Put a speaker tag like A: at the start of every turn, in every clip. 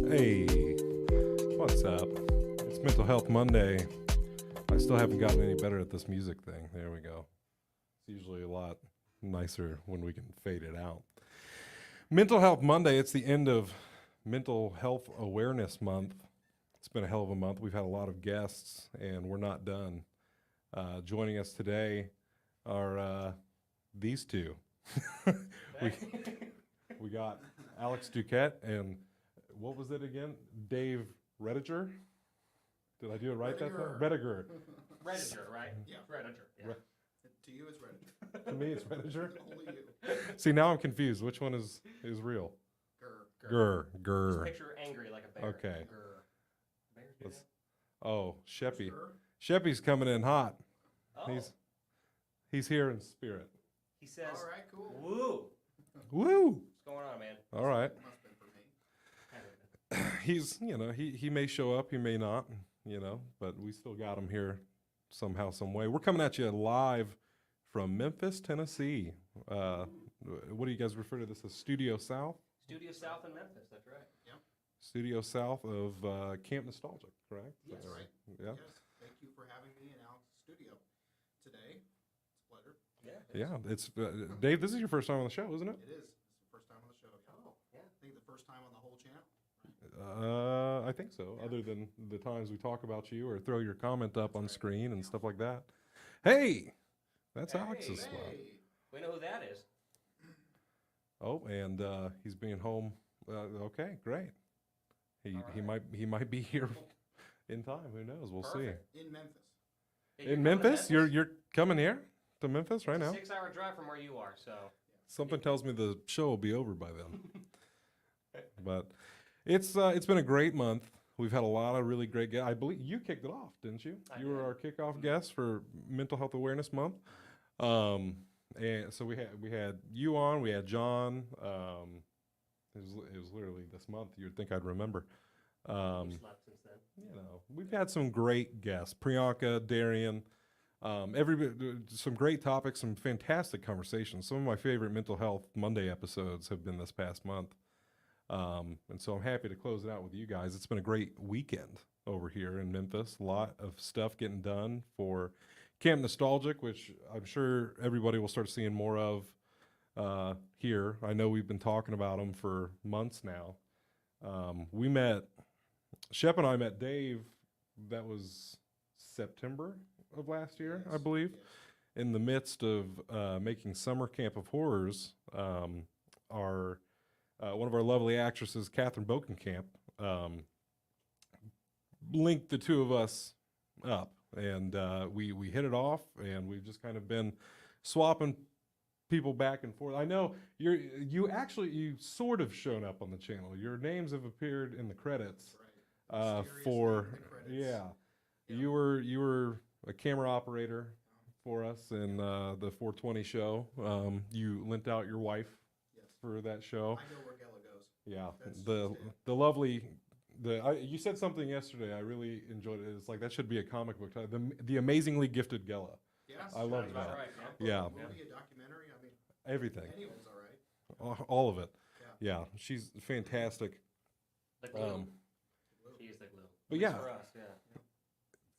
A: Hey, what's up? It's Mental Health Monday. I still haven't gotten any better at this music thing. There we go. It's usually a lot nicer when we can fade it out. Mental Health Monday, it's the end of Mental Health Awareness Month. It's been a hell of a month. We've had a lot of guests, and we're not done. Joining us today are these two. we got Alex Duquette and what was it again? Dave Rediger? Did I do it right that time? Rediger.
B: Rediger, right?
C: Yeah.
B: Rediger. Yeah.
C: To you, it's Rediger.
A: To me, it's Rediger.
C: Only you.
A: See, now I'm confused. Which one is real?
C: Grr.
A: Grr.
B: Just picture angry like a bear.
A: Okay.
B: Grr. Bears do
A: Let's- Oh, Sheppy.
C: Grr.
A: Sheppy's coming in hot.
B: that? Oh,
A: He's here in spirit.
B: he says,
C: All right, cool.
B: woo.
A: Woo!
B: What's going on, man?
A: All right.
C: Must have been for me.
A: He's, he may show up, he may not, but we still got him here somehow, some way. We're coming at you live from Memphis, Tennessee. What do you guys refer to this as? Studio South?
B: Studio South in Memphis, that's right.
A: Studio South of Camp Nostalgic, correct?
B: Yes.
C: That's right.
A: Yeah.
C: Yes. Thank you for having me in Alex's studio today. It's a pleasure.
B: Yeah.
A: Yeah, it's Dave. This is your first time on the show, isn't it?
C: It is. It's the first time on the show. Yeah.
B: Oh, yeah.
C: I think the first time on the whole channel.
A: I think so.
C: Yeah.
A: Other than the times we talk about you or throw your comment up on screen and stuff like that. Hey, that's
B: Hey,
A: Alex's spot.
C: Hey.
B: We know who that is.
A: Oh, and he's being home. Okay, great. He might be here in time. Who knows? We'll
B: Perfect.
C: In Memphis.
B: Hey,
A: see.
B: you're
A: In
B: coming to
A: Memphis, you're coming here to Memphis right
B: It's
A: now.
B: a 6-hour drive from where you are, so.
A: Something tells me the show will be over by then. But it's been a great month. We've had a lot of really great guests. I believe you kicked it off, didn't you?
B: I
A: You were
B: did.
A: our kickoff guest for Mental Health Awareness Month. And so we had you on. We had John. It was literally this month. You'd think I'd remember.
B: You slept since then.
A: We've had some great guests. Priyanka, Darian. Some great topics, some fantastic conversations. Some of my favorite Mental Health Monday episodes have been this past month. And so I'm happy to close it out with you guys. It's been a great weekend over here in Memphis. A lot of stuff getting done for Camp Nostalgic, which I'm sure everybody will start seeing more of here. I know we've been talking about them for months now. Shep and I met Dave, that was September of last year, I
C: Yes,
A: believe,
C: yes.
A: in the midst of making Summer Camp of Horrors. One of our lovely actresses, Catherine Bokenkamp, linked the two of us up, and we hit it off, and we've just kind of been swapping people back and forth. I know you sort of shown up on the channel. Your names have appeared in the credits.
C: That's right. Mysterious
A: For
C: name in the credits.
A: yeah, you were a camera operator for us in the 420 show. You lent out your wife
C: Yes.
A: for that show.
C: I know where Gella goes.
A: Yeah,
C: That's
A: the
C: just it.
A: the lovely you said something yesterday. I really enjoyed it. It's like that should be a comic book title. The amazingly gifted Gella.
C: Yes.
A: I love
B: Sounds
A: that.
B: about right,
A: Yeah.
C: Movie, a documentary. I mean,
A: Everything,
C: anyone's all right.
A: all of it.
C: Yeah.
A: Yeah, she's fantastic.
B: The glue.
A: Um,
B: She is the glue.
A: but
B: At least
A: yeah.
B: For us, yeah.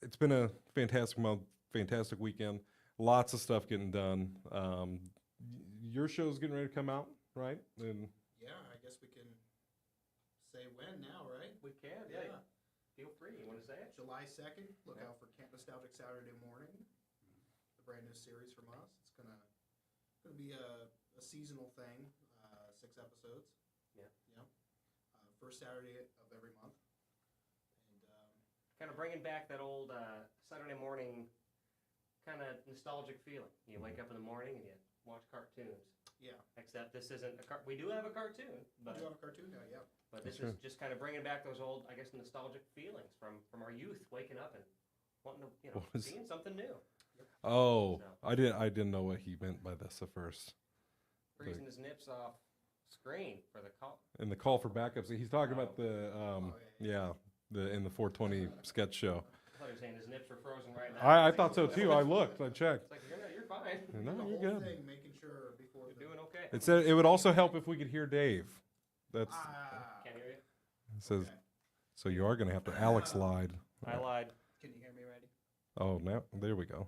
A: It's been a fantastic month, fantastic weekend. Lots of stuff getting done. Your show's getting ready to come out, right? And
C: Yeah, I guess we can say when now, right?
B: We can, yeah. Feel free. You want to say it?
C: July 2nd. Look out for Camp Nostalgic Saturday morning. The brand new series from us. It's gonna be a seasonal thing. 6 episodes.
B: Yeah.
C: First Saturday of every month. And
B: Kind of bringing back that old Saturday morning kind of nostalgic feeling. You wake up in the morning and you watch cartoons.
C: yeah,
B: Except this isn't we do have a cartoon,
C: we
B: but
C: do have a cartoon now. Yeah.
B: this
A: That's
B: is just kind of bringing back those old, I guess, nostalgic feelings from our youth, waking up and wanting to,
A: What was-
B: seeing something new,
A: oh,
B: So-
A: I didn't know what he meant by this at first.
B: freezing his nips off screen for the call.
A: In the call for backups, he's talking about the
C: yeah.
A: in the 420 sketch show.
B: I thought you were saying his nips were frozen right now.
A: I thought so too. I looked, I checked.
B: It's like you're fine.
A: No,
C: the
A: you're
C: whole
A: good.
C: thing, making sure before
B: You're doing okay.
A: It said it would also help if we could hear Dave. That's
C: Ah,
B: Can't hear you.
A: It says,
C: Okay.
A: so you are going to have to. Alex lied.
B: I lied.
C: Can you hear me, Randy?
A: Oh, now there we go.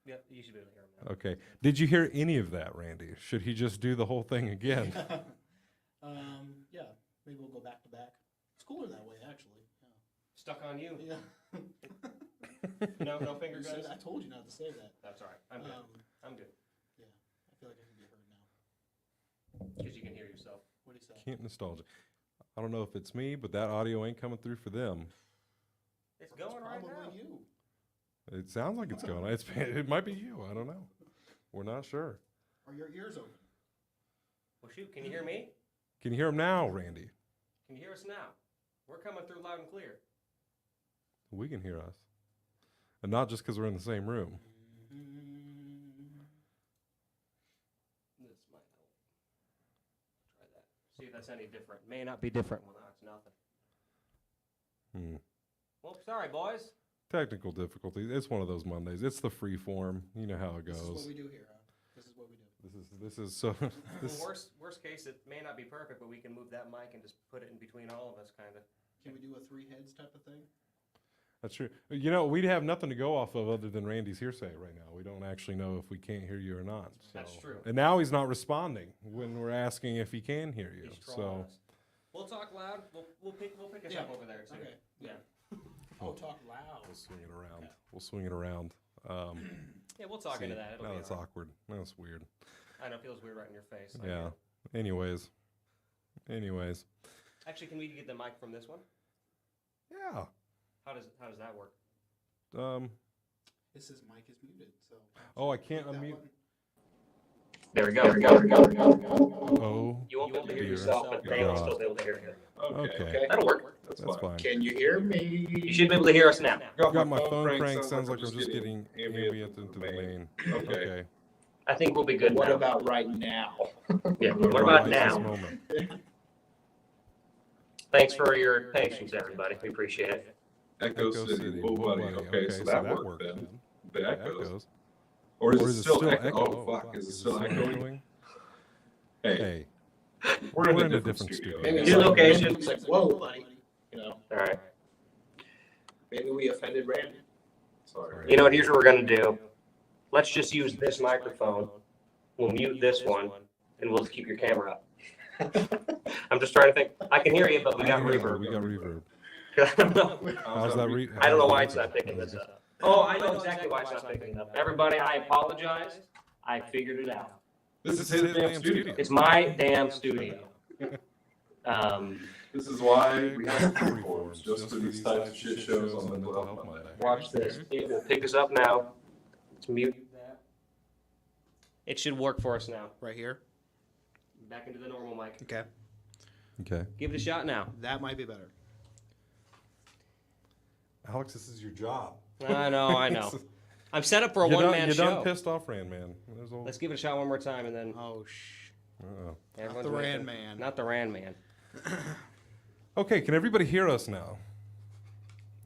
B: Yep, you should be able to hear him now.
A: Okay. Did you hear any of that, Randy? Should he just do the whole thing again?
C: Yeah. Maybe we'll go back to back. It's cooler that way, actually.
B: Stuck on you.
C: Yeah.
B: No finger
C: You said-
B: guns?
C: I told you not to say that.
B: That's all right. I'm good. I'm good.
C: Yeah. I feel like I can be heard now.
B: Because you can hear yourself.
C: What do you say?
A: Can't nostalgia. I don't know if it's me, but that audio ain't coming through for them.
B: It's going right now.
C: Probably you.
A: It sounds like it's going. It might be you. I don't know. We're not sure.
C: Are your ears open?
B: Well, shoot, can you hear me?
A: Can you hear him now, Randy?
B: Can you hear us now? We're coming through loud and clear.
A: We can hear us. And not just because we're in the same room.
B: This might help. Try that. See if that's any different. May not be different. Well, no, it's nothing.
A: Hmm.
B: Well, sorry, boys.
A: Technical difficulties. It's one of those Mondays. It's the Freeform. You know how it
C: This is what
A: goes.
C: we do here, huh? This is what we do.
A: This is so. This,
B: Well, worst case, it may not be perfect, but we can move that mic and just put it in between all of us, kind of.
C: Can we do a three heads type of thing?
A: that's true. You know, we'd have nothing to go off of other than Randy's hearsay right now. We don't actually know if we can't hear you or not. So.
B: That's true.
A: And now he's not responding when we're asking if he can hear you.
B: He's trolling
A: So
B: us. We'll talk loud. We'll pick us
C: Yeah.
B: up over there too.
C: Okay.
B: Yeah.
C: Oh, talk loud.
A: we'll swing it around.
C: Okay.
A: We'll swing it around.
B: Yeah, we'll talk
A: See,
B: into that. It'll
A: now
B: be
A: that's
B: all right.
A: awkward. That's weird.
B: I know it feels weird right in your face. I
A: Yeah.
B: get it.
A: Anyways.
B: Actually, can we get the mic from this one?
A: Yeah.
B: How does that work?
C: It says mic is muted, so.
A: Oh, I can't
C: Click that
A: unmute.
C: button.
B: There we go.
A: Oh,
B: You won't be able to hear
A: dear
B: yourself, but they will
A: God.
B: still be able to hear you.
A: Okay.
B: That'll work.
A: That's fine.
D: Can you hear me?
B: You should be able to hear us now.
A: Got my phone crank. Sounds like I'm just getting ambient into the main.
D: Okay.
A: Okay.
B: I think we'll be good
D: What
B: now.
D: about right now?
B: Yeah.
A: What
B: What about
A: this
B: now?
A: moment?
B: Thanks for your patience, everybody. We appreciate it.
D: Echo City. Oh, buddy. Okay, so that worked then. The echoes. Or is it still echo? Oh, fuck. Is it still echoing? Hey, we're in a different studio.
C: Maybe
B: New
C: it's like-
B: location.
C: It's like, whoa, buddy. You know,
B: All right.
C: maybe we offended Randy.
D: Sorry.
B: You know what? Here's what we're gonna do. Let's just use this microphone. We'll mute this one, and we'll keep your camera up. I'm just trying to think. I can hear you, but we got reverb.
A: We got reverb.
B: I don't know.
A: How's that?
B: I don't know why it's not picking this up. Oh, I know exactly why it's not picking it up. Everybody, I apologize. I figured it out.
D: This is his damn studio.
B: It's my damn studio.
D: This is why we have Freeforms, just for these types of shit shows on Mental Health Monday.
B: Watch this. It will pick us up now. Let's mute that. It should work for us now.
C: Right here.
B: Back into the normal mic.
C: Okay.
A: Okay.
B: Give it a shot now.
C: That might be better.
A: Alex, this is your job.
B: I know. I'm set up for a
A: You done-
B: one-man
A: you
B: show.
A: done pissed off Rand Man. There's a-
B: Let's give it a shot one more time, and then
C: Oh,
A: Uh-oh.
B: everyone's
C: the
B: waiting.
C: Rand Man.
B: Not the Rand Man.
A: Okay, can everybody hear us now?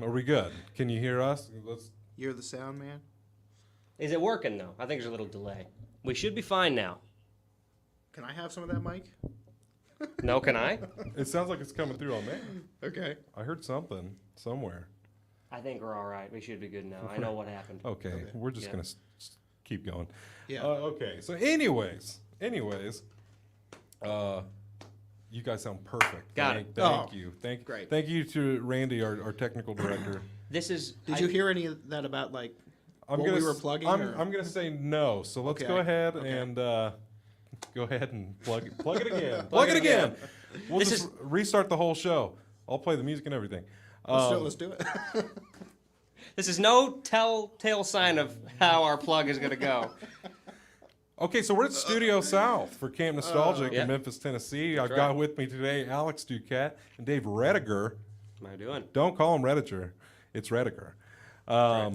A: Are we good? Can you hear us? Let's.
C: You're the sound man?
B: Is it working though? I think there's a little delay. We should be fine now.
C: Can I have some of that mic?
B: No, can I?
A: It sounds like it's coming through on me.
C: Okay.
A: I heard something somewhere.
B: I think we're all right. We should be good now. I know what happened.
A: Okay,
C: Okay.
A: we're just
B: Yeah.
A: gonna keep going.
C: Yeah.
A: Okay. So, anyways, you guys sound perfect.
B: Got it.
A: Thank
C: Oh,
A: you.
C: great.
A: Thank you to Randy, our technical director.
B: This is.
C: Did you hear any of that about, like,
A: I'm
C: what
A: gonna
C: we were
A: s-
C: plugging?
A: I'm,
C: or?
A: I'm gonna say no. So let's
C: Okay.
A: go ahead
C: Okay.
A: and go ahead and plug it again. Plug it again. We'll
B: This
A: just restart the whole show. I'll play the music and everything.
C: Let's do it.
B: This is no telltale sign of how our plug is gonna go.
A: Okay, so we're at Studio South for Camp Nostalgic
B: yeah.
A: in Memphis, Tennessee. I've
B: right.
A: got with me today Alex Duquette and Dave Rediger.
B: What am I doing?
A: Don't call him Rediger. It's Rediger.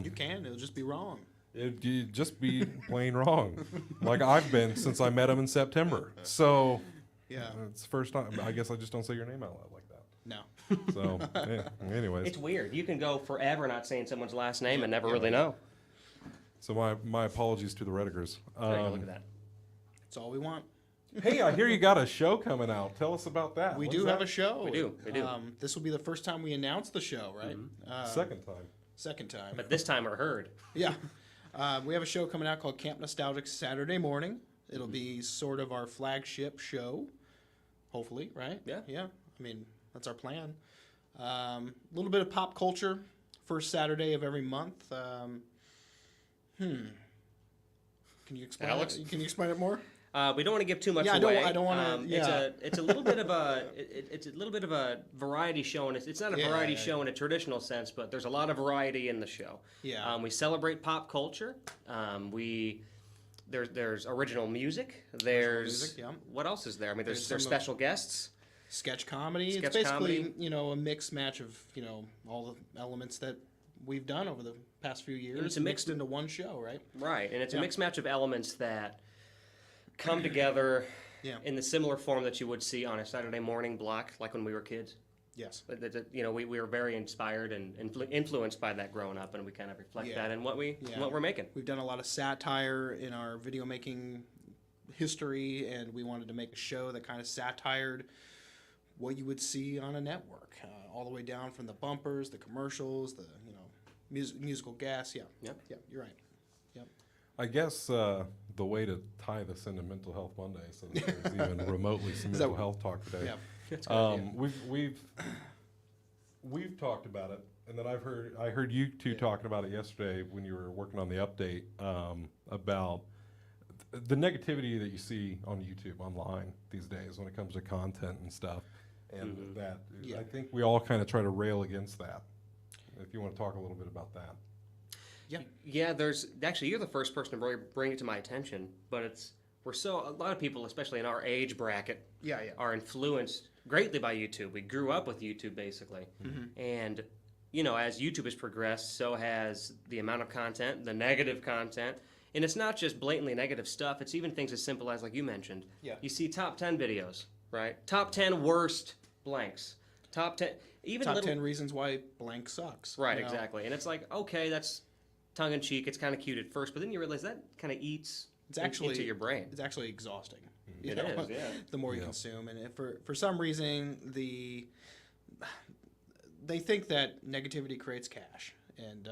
C: You can. It'll just be wrong.
A: It'd just be plain wrong, like I've been since I met him in September. So
C: Yeah.
A: it's the first time. I guess I just don't say your name out loud like that.
C: No.
A: So, anyways,
B: It's weird. You can go forever not saying someone's last name and never really know.
A: so my apologies to the Redigers.
B: There you go, look at that.
C: That's all we want.
A: Hey, I hear you got a show coming out. Tell us about that.
C: We
A: When's
C: do
A: that?
C: have a show.
B: We do.
C: This will be the first time we announce the show, right?
A: Second time.
C: Second time.
B: But this time we're heard.
C: Yeah. We have a show coming out called Camp Nostalgic Saturday Morning. It'll be sort of our flagship show, hopefully, right?
B: Yeah.
C: Yeah. I mean, that's our plan. A little bit of pop culture, first Saturday of every month. Can you explain
B: Alex?
C: Can you explain it more?
B: We don't want to give too much
C: Yeah,
B: away.
C: I don't want to. Yeah.
B: It's a little bit of a variety show, and it's not a variety show in a traditional sense, but there's a lot of variety in the show.
C: Yeah.
B: We celebrate pop culture. There's original music. There's
C: music, yeah.
B: What else is there? I mean, there's
C: There's some
B: special guests.
C: Sketch comedy.
B: Sketch
C: It's basically,
B: comedy.
C: a mixed match of, all the elements that we've done over the past few years.
B: it's a
C: mixed into one show, right?
B: Right, and it's a
C: Yeah.
B: mixed match of elements that come together
C: Yeah.
B: in the similar form that you would see on a Saturday morning block, like when we were kids.
C: Yes.
B: We were very inspired and influenced by that growing up, and we kind of reflect
C: Yeah.
B: that in what
C: Yeah.
B: we're making.
C: We've done a lot of satire in our video making history, and we wanted to make a show that kind of satired what you would see on a network, all the way down from the bumpers, the commercials, the musical guests. Yeah.
B: Yep.
C: Yeah. You're right. Yep.
A: I guess the way to tie this into Mental Health Monday, so that there's even remotely some
C: Is that-
A: mental health talk today.
C: Yeah.
B: That's a good idea.
A: We've talked about it, and then I heard you two talking about it yesterday when you were working on the update about the negativity that you see on YouTube online these days when it comes to content and stuff, and that
C: Yeah.
A: I think we all kind of try to rail against that. If you want to talk a little bit about that.
B: Yeah, you're the first person to really bring it to my attention, but a lot of people, especially in our age bracket,
C: Yeah. Yeah.
B: are influenced greatly by YouTube. We grew up with YouTube basically, and as YouTube has progressed, so has the amount of content, the negative content, and it's not just blatantly negative stuff. It's even things as simple as, like you mentioned,
C: Yeah.
B: you see top 10 videos, right? Top 10 worst blanks, top 10, even
C: Top
B: little
C: 10 reasons why blank sucks.
B: Right, exactly. And it's like, okay, that's tongue in cheek. It's kind of cute at first, but then you realize that kind of eats into your brain.
C: It's actually exhausting.
B: It is, yeah.
C: The more you consume, and for some reason they think that negativity creates cash, and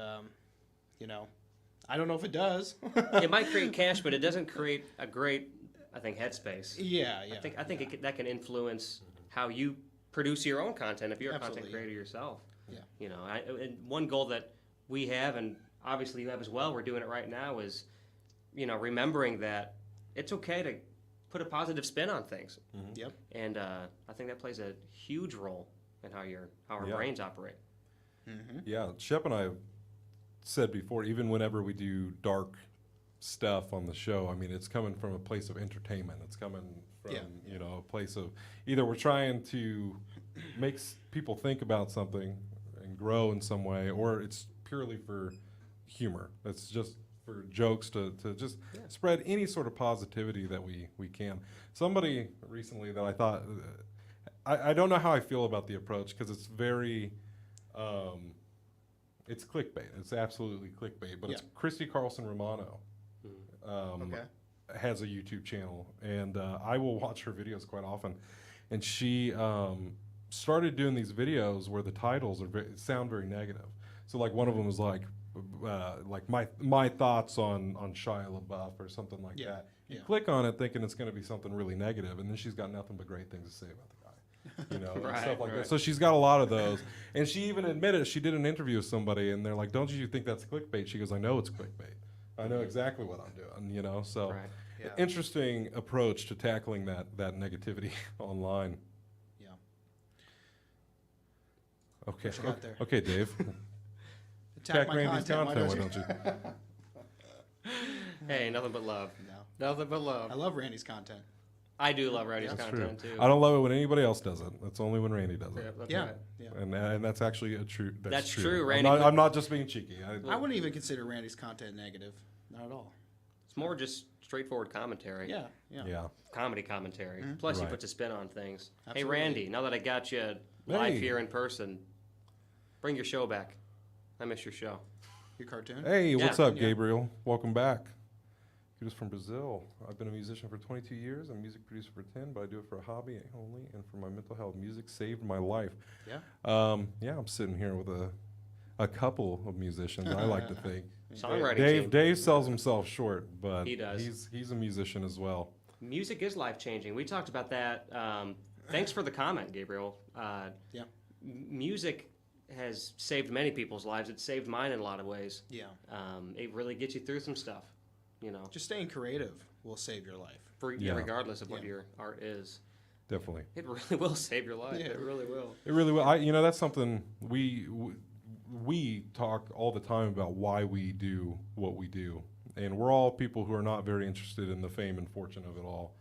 C: I don't know if it does.
B: It might create cash, but it doesn't create a great, I think, headspace.
C: Yeah.
B: I think that can influence how you produce your own content if you're a
C: Absolutely.
B: content creator yourself.
C: Yeah.
B: And one goal that we have, and obviously you have as well, we're doing it right now, is remembering that it's okay to put a positive spin on things.
C: Yep.
B: And I think that plays a huge role in how our
A: Yeah.
B: brains operate.
A: Yeah, Shep and I have said before, even whenever we do dark stuff on the show, I mean, it's coming from a place of entertainment. It's coming from, a place of either we're trying to make people think about something and grow in some way, or it's purely for humor. It's just for jokes to just spread any sort of positivity that we can. Somebody recently that I thought, I don't know how I feel about the approach, because it's very, it's clickbait. It's absolutely clickbait, but it's Christy Carlson Romano.
C: Okay.
A: Has a YouTube channel, and I will watch her videos quite often. And she started doing these videos where the titles sound very negative. So like one of them was like my thoughts on Shia LaBeouf or something like that. You click on it thinking it's going to be something really negative, and then she's got nothing but great things to say about the guy. And stuff like that. So she's got a lot of those. And she even admitted, she did an interview with somebody, and they're like, "Don't you think that's clickbait?" She goes, "I know it's clickbait. I know exactly what I'm doing." So
B: Right.
C: Yeah.
A: interesting approach to tackling that negativity online.
C: Yeah.
A: Okay.
C: What you got there?
A: Okay, Dave.
C: Attack my
A: Randy's
C: content.
A: why don't you?
B: Hey, nothing but love.
C: No.
B: Nothing but love.
C: I love Randy's content.
B: I do love Randy's
A: That's true.
B: content too.
A: I don't love it when anybody else does it. It's only when Randy does
B: Yeah,
A: it.
B: that's
C: Yeah.
B: right.
C: Yeah.
A: And that's actually true.
B: That's true, Randy.
A: I'm not just being cheeky.
C: I wouldn't even consider Randy's content negative. Not at all.
B: It's more just straightforward commentary.
C: Yeah. Yeah.
A: yeah.
B: Comedy commentary. Plus, he
A: Right.
B: puts a spin on things.
C: Absolutely.
B: Hey, Randy, now that I got you live
A: Hey.
B: here in person, bring your show back. I miss your show.
C: Your cartoon?
A: Hey, what's
B: Yeah.
A: up, Gabriel? Welcome back. He was from Brazil. I've been a musician for 22 years. I'm a music producer for 10, but I do it for a hobby only and for my mental health. Music saved my life.
C: Yeah.
A: Yeah, I'm sitting here with a couple of musicians, I like to think.
B: Songwriting team.
A: Dave sells himself short, but
B: He does.
A: he's a musician as well.
B: Music is life-changing. We talked about that. Thanks for the comment, Gabriel.
C: Yeah.
B: Music has saved many people's lives. It saved mine in a lot of ways.
C: Yeah.
B: It really gets you through some stuff,
C: Just staying creative will save your life.
B: regardless of what
C: Yeah.
B: your art is.
A: Definitely.
B: It really will save your life.
C: Yeah,
B: It really will.
A: It really will. That's something we talk all the time about why we do what we do, and we're all people who are not very interested in the fame and fortune of it all.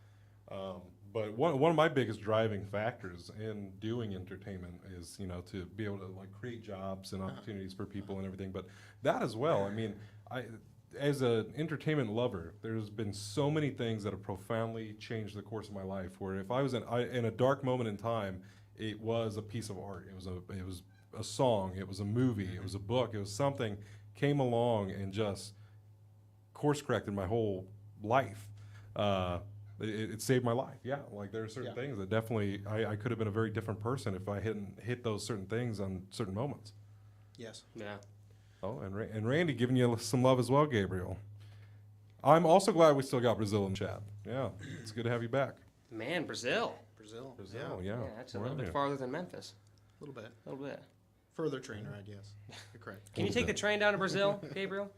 A: But one of my biggest driving factors in doing entertainment is to be able to like create jobs and opportunities for people and everything. But that as well. I mean, as an entertainment lover, there's been so many things that have profoundly changed the course of my life. Where if I was in a dark moment in time, it was a piece of art. It was a song. It was a movie. It was a book. It was something came along and just course corrected my whole life. It saved my life. Yeah, like there are certain things that definitely I could have been a very different person if I hadn't hit those certain things on certain moments.
C: Yes.
B: Yeah.
A: Oh, and Randy giving you some love as well, Gabriel. I'm also glad we still got Brazil in chat. Yeah, it's good to have you back.
B: Man, Brazil.
C: Brazil.
A: Brazil, yeah.
B: Yeah, that's a
A: We're
B: little
A: on
B: bit
A: you.
B: farther than Memphis.
C: A little bit.
B: A little bit.
C: Further train ride, yes. You're correct.
B: Can you take the train down to Brazil, Gabriel?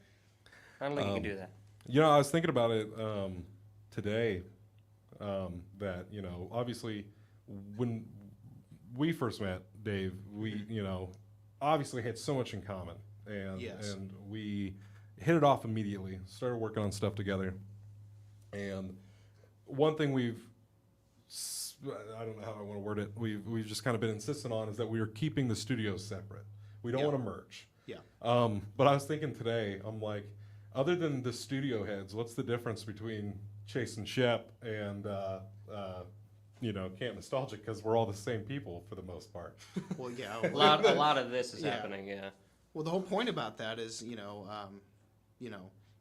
B: I don't think you can do that.
A: I was thinking about it today. That obviously, when we first met, Dave, we obviously had so much in common, and
C: Yes.
A: and we hit it off immediately. Started working on stuff together, and one thing I don't know how I want to word it. We've just kind of been insistent on is that we are keeping the studios separate. We don't want to merge.
C: Yeah.
A: But I was thinking today, I'm like, other than the studio heads, what's the difference between Chase and Shep and Camp Nostalgic? Because we're all the same people for the most part.
C: Well, yeah.
B: A lot of this is
C: Yeah.
B: happening, yeah.
C: Well, the whole point about that is,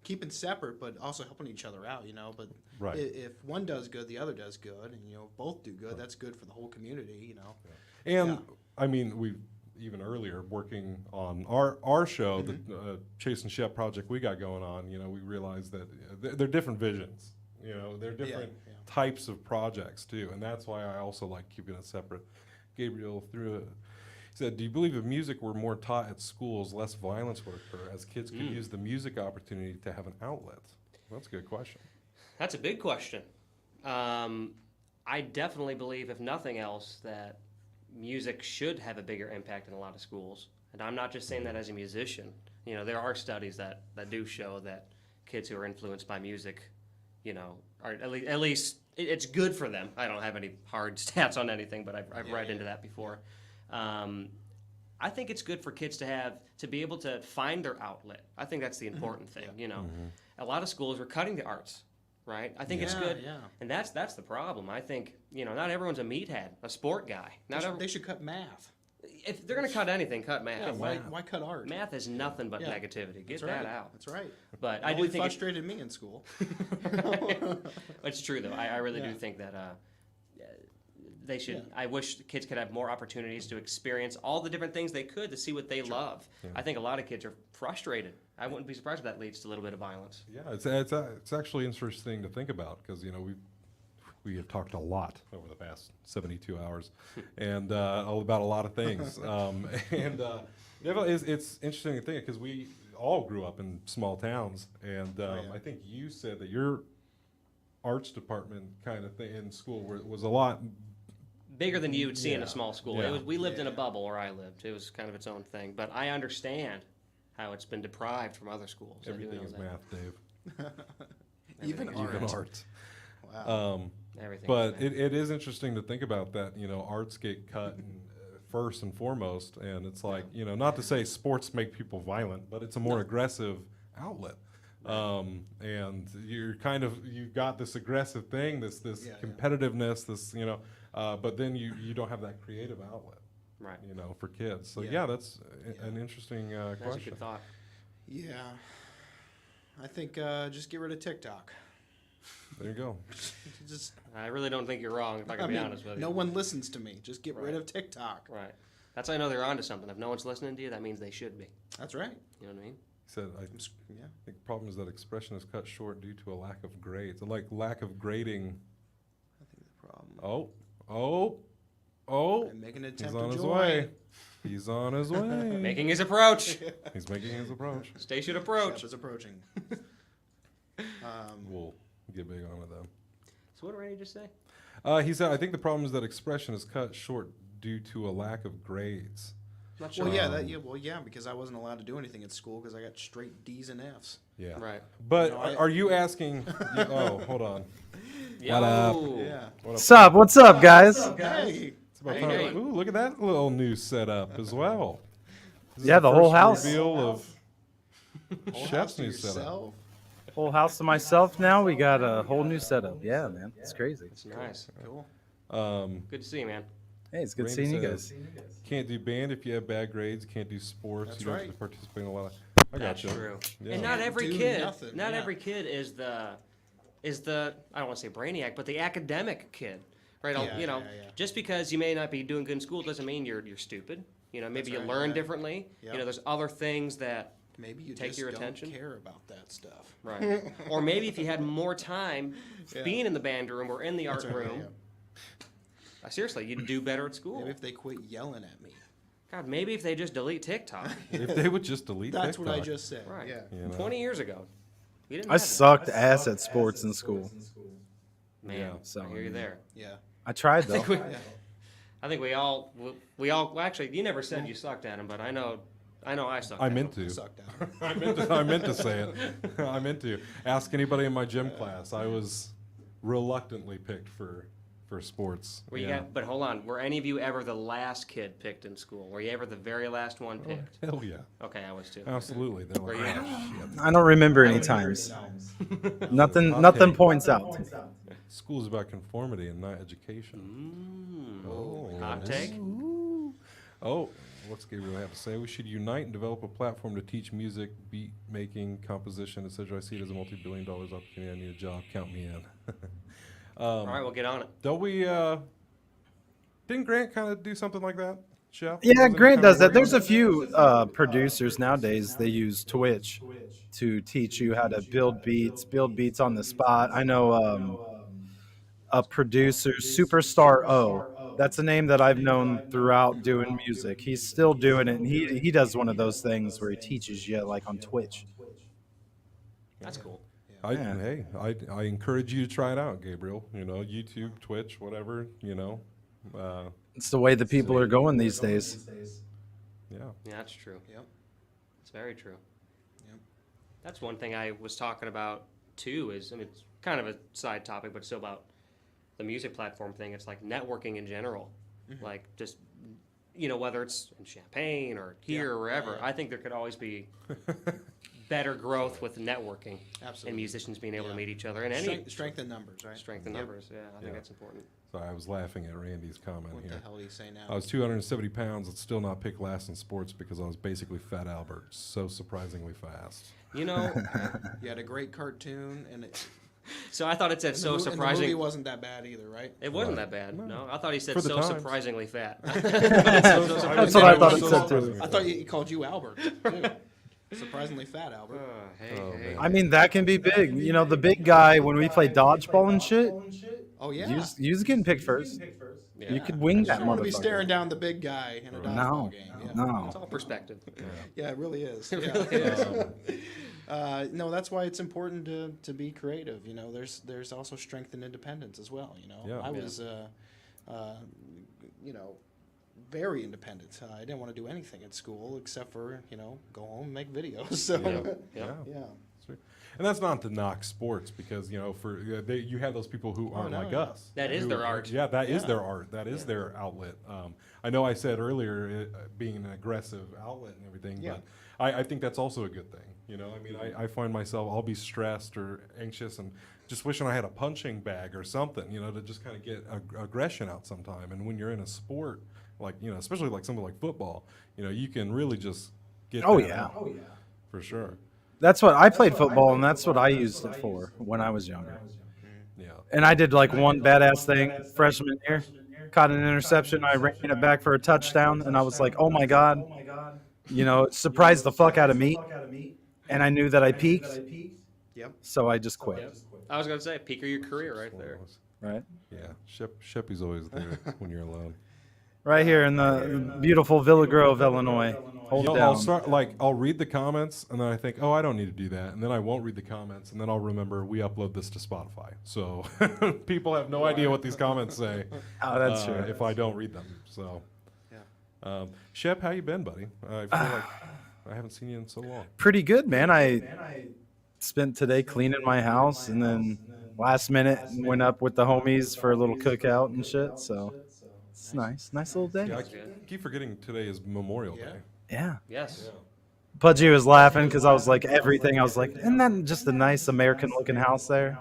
C: keeping separate, but also helping each other out, But
A: Right.
C: if one does good, the other does good, and, both do good, that's good for the whole community,
A: And
C: Yeah.
A: I mean, we even earlier working on our show, the Chase and Shep project we got going on. We realized that they're different visions. They're different
C: yeah.
A: types of projects too, and that's why I also like keeping it separate. Gabriel said, "Do you believe if music were more taught at schools, less violence would occur, as kids could use the music opportunity to have an outlet?" Well, that's a good question.
B: That's a big question. I definitely believe, if nothing else, that music should have a bigger impact in a lot of schools. And I'm not just saying that as a musician. There are studies that do show that kids who are influenced by music, are at least it's good for them. I don't have any hard stats on anything, but I've read into that before. I think it's good for kids to be able to find their outlet. I think that's the important thing. A lot of schools are cutting the arts, right? I think it's good,
C: Yeah.
B: and that's the problem. I think not everyone's a meathead, a sport guy.
C: They should cut math.
B: If they're gonna cut anything, cut math.
C: Yeah, why cut art?
B: Math is nothing but
C: Yeah.
B: negativity. Get
C: That's right.
B: that out.
C: That's right.
B: But
C: It
B: I do
C: only
B: think
C: frustrated me in school.
B: it's true though. I really do
C: Yeah.
B: think that they should.
C: Yeah.
B: I wish the kids could have more opportunities to experience all the different things they could to see what they love. I think a lot of kids are frustrated. I wouldn't be surprised if that leads to a little bit of violence.
A: Yeah, it's actually interesting to think about because we have talked a lot over the past 72 hours, and all about a lot of things. It's interesting to think because we all grew up in small towns, and I think you said that your arts department kind of thing in school was a lot
B: Bigger than you would see in
A: Yeah.
B: a small school.
A: Yeah.
B: We lived in a
C: Yeah.
B: bubble where I lived. It was kind of its own thing. But I understand how it's been deprived from other schools. I do
A: everything
B: know
A: is
B: that.
A: math, Dave.
C: Even
B: Everything
C: art.
A: Even art.
C: Wow.
B: Everything.
A: But
B: is math.
A: it is interesting to think about that, arts get cut first and foremost, and it's like, not to say sports make people violent, but it's a more aggressive outlet. And you've got this aggressive thing, this
C: Yeah,
A: competitiveness, this, but then you don't have that creative outlet,
B: Right.
A: for kids. So
C: Yeah.
A: yeah, that's an interesting
B: That's a
A: question.
B: good thought.
C: Yeah. I think just get rid of TikTok.
A: There you go.
C: Just,
B: I really don't think you're wrong, if I can be honest with you.
C: no one listens to me. Just get rid of TikTok.
B: Right. That's how I know they're onto something. If no one's listening to you, that means they should be.
C: That's right.
B: You know what I mean?
A: He said, I think the problem is that expression is cut short due to a lack of grades. Like lack of grading.
C: I think the problem.
A: Oh.
C: I'm making an
A: He's
C: attempt
A: on
C: to
A: his
C: join.
A: way. He's on his way.
B: Making his approach.
A: He's making his approach.
B: Station approach.
C: Shep is approaching.
A: We'll get big on it then.
B: So what did Randy just say?
A: He said, I think the problem is that expression is cut short due to a lack of grades.
B: Not sure.
C: Well, yeah, because I wasn't allowed to do anything at school because I got straight D's and F's.
A: Yeah.
B: Right.
A: But
C: No, I-
A: are you asking? Oh, hold on.
B: Yo.
A: What up?
C: Yeah.
A: What up?
E: What's up, guys?
C: Hey.
A: It's about
B: How
A: time.
B: you doing?
A: Ooh, look at that little new setup as well. This is
E: Yeah, the whole
A: first
E: house.
A: reveal of
C: Whole
A: Chef's
C: house to
A: new setup.
C: yourself?
E: Whole house to myself now. We got a whole new setup. Yeah, man. It's crazy.
B: That's nice.
C: Cool.
B: Good to see you, man.
E: Hey, it's good
A: Randy
E: seeing you
A: says,
E: guys.
A: Can't do band if you have bad grades. Can't do sports.
C: That's
A: you don't
C: right.
A: have to participate in a lot of. I got
B: That's
A: you.
B: true.
A: Yeah.
B: And not
C: Can't
B: every
C: do
B: kid.
C: nothing,
B: Not
C: yeah.
B: every kid is the I don't want to say brainiac, but the academic kid, right?
C: Yeah,
B: You know,
C: yeah.
B: just because you may not be doing good in school doesn't mean you're stupid. You know, maybe
C: That's
B: you
C: right,
B: learn
C: yeah.
B: differently.
C: Yep.
B: You know, there's other things that
C: Maybe you
B: Take
C: just
B: your
C: don't
B: attention.
C: care about that stuff.
B: right. Or maybe if you had more time
C: Yeah.
B: being in the band room or in the art
C: That's right,
B: room,
C: yeah.
B: Seriously, you'd do better at school.
C: Maybe if they quit yelling at me.
B: God, maybe if they just delete TikTok.
A: If they would just delete
C: That's
A: TikTok.
C: what I just said.
B: Right.
C: Yeah.
A: You know?
B: 20 years ago. You didn't
E: I
B: have that.
E: sucked ass at sports in school.
B: Man,
A: Yeah.
E: So,
B: I hear you there.
C: Yeah.
E: I tried though.
B: I think we all well, actually, you never said you sucked at him, but I know I sucked
A: I
B: at
A: meant
B: him.
A: to.
C: Sucked out.
A: I meant to say it. I meant to. Ask anybody in my gym class. I was reluctantly picked for sports.
B: Were you but hold on, were any of you ever the last kid picked in school? Were you ever the very last one picked?
A: Hell yeah.
B: Okay, I was too.
A: Absolutely. They're
B: Were
A: like,
B: you?
A: "Ah, shit."
E: I don't remember any times. Nothing points out.
A: School's about conformity and not education.
B: Hot take?
A: Oh, what's Gabriel have to say? We should unite and develop a platform to teach music, beat making, composition, etc. I see it as a multi-billion-dollar opportunity. I need a job. Count me in.
B: All right, we'll get on it.
A: Don't we? Didn't Grant kind of do something like that, Chef?
E: Yeah,
A: Wasn't he
E: Grant
A: kinda
E: does that.
A: working
E: There's
A: on
E: a few producers nowadays. They use Twitch to teach you how to build beats on the spot. I know a producer, Superstar O. That's a name that I've known throughout doing music. He's still doing it, and he does one of those things where he teaches you like on Twitch.
B: That's cool.
E: Yeah.
A: Hey, I encourage you to try it out, Gabriel. You know, YouTube, Twitch, whatever. You know,
E: It's the way the people are going these days.
A: yeah.
B: Yeah, that's true.
C: Yep.
B: It's very true.
C: Yep.
B: That's one thing I was talking about too. Is I mean, it's kind of a side topic, but still about the music platform thing. It's like networking in general, like just whether it's in Champaign or here or wherever. I think there could always be better growth with networking and
C: Absolutely.
B: musicians being able to meet each other and any
C: Strength in numbers, right?
B: strength in numbers. Yeah, I think
A: Yeah.
B: that's important.
A: So I was laughing at Randy's comment
C: What
A: here.
C: the hell do you say now?
A: I was 270 pounds and still not picked last in sports because I was basically Fat Albert, so surprisingly fast.
B: You know,
C: You had a great cartoon, and
B: so I thought it said so
C: and the movie
B: surprising.
C: wasn't that bad either, right?
B: It wasn't that bad. No, I thought he said
A: For the
B: so
A: times.
B: surprisingly fat.
E: That's what I thought it said too.
C: I thought he called you Albert. Too. Surprisingly fat, Albert.
B: Hey,
A: Oh,
B: hey.
A: man.
E: I mean, that can be big. You know, the big guy when we play dodgeball and shit.
C: Oh yeah.
E: You was getting picked first.
B: Yeah.
E: You could wing
C: I
E: that
C: don't want to be staring
E: motherfucker.
C: down the big guy in a dodgeball
E: No,
C: game. Yeah.
E: no.
B: It's all perspective.
C: Yeah, it really is. Yeah.
B: really is.
C: No, that's why it's important to be creative. You know, there's also strength in independence as well. You know,
A: Yeah.
C: I was, very independent. I didn't want to do anything at school except for go home and make videos. So
B: Yeah.
C: yeah.
A: And that's not to knock sports because you have those people who aren't
C: no,
A: like
C: yeah.
A: us.
B: That is
A: who
B: their
A: are-
B: art.
A: Yeah, that is
C: Yeah.
A: their art. That is their outlet. I know I said earlier being an aggressive outlet and everything,
C: Yeah.
A: but I think that's also a good thing. You know, I mean, I find myself, I'll be stressed or anxious and just wishing I had a punching bag or something, to just kind of get aggression out sometime. And when you're in a sport, like, especially like something like football, you can really just get
E: Oh,
A: that
E: yeah.
A: out, for sure.
E: That's what I played football, and that's what I used it for when I was younger. And I did like one badass thing freshman year. Caught an interception. I ran it back for a touchdown, and I was like, oh my God. You know, it surprised the fuck out of me. And I knew that I peaked.
C: Yep.
E: So I just quit.
B: Yep. I was going to say, peak of your career right there.
E: Right?
A: Yeah, Sheppy's always there when you're alone.
E: Right here in the beautiful Villa Grove, Illinois. Hold it
A: I'll
E: down.
A: start I'll read the comments and then I think, oh, I don't need to do that, and then I won't read the comments, and then I'll remember we upload this to Spotify, so people have no idea what these comments say.
E: Oh, that's true.
A: If I don't read them. So,
C: Yeah.
A: Shep, how you been, buddy? I feel like I haven't seen you in so long.
E: Pretty good, man. I spent today cleaning my house, and then last minute went up with the homies for a little cookout and shit. So it's nice little day.
A: Yeah, I keep forgetting today is Memorial Day.
E: Yeah.
B: Yes.
E: Pudgy was laughing because I was like everything. I was like, isn't that just a nice American-looking house there?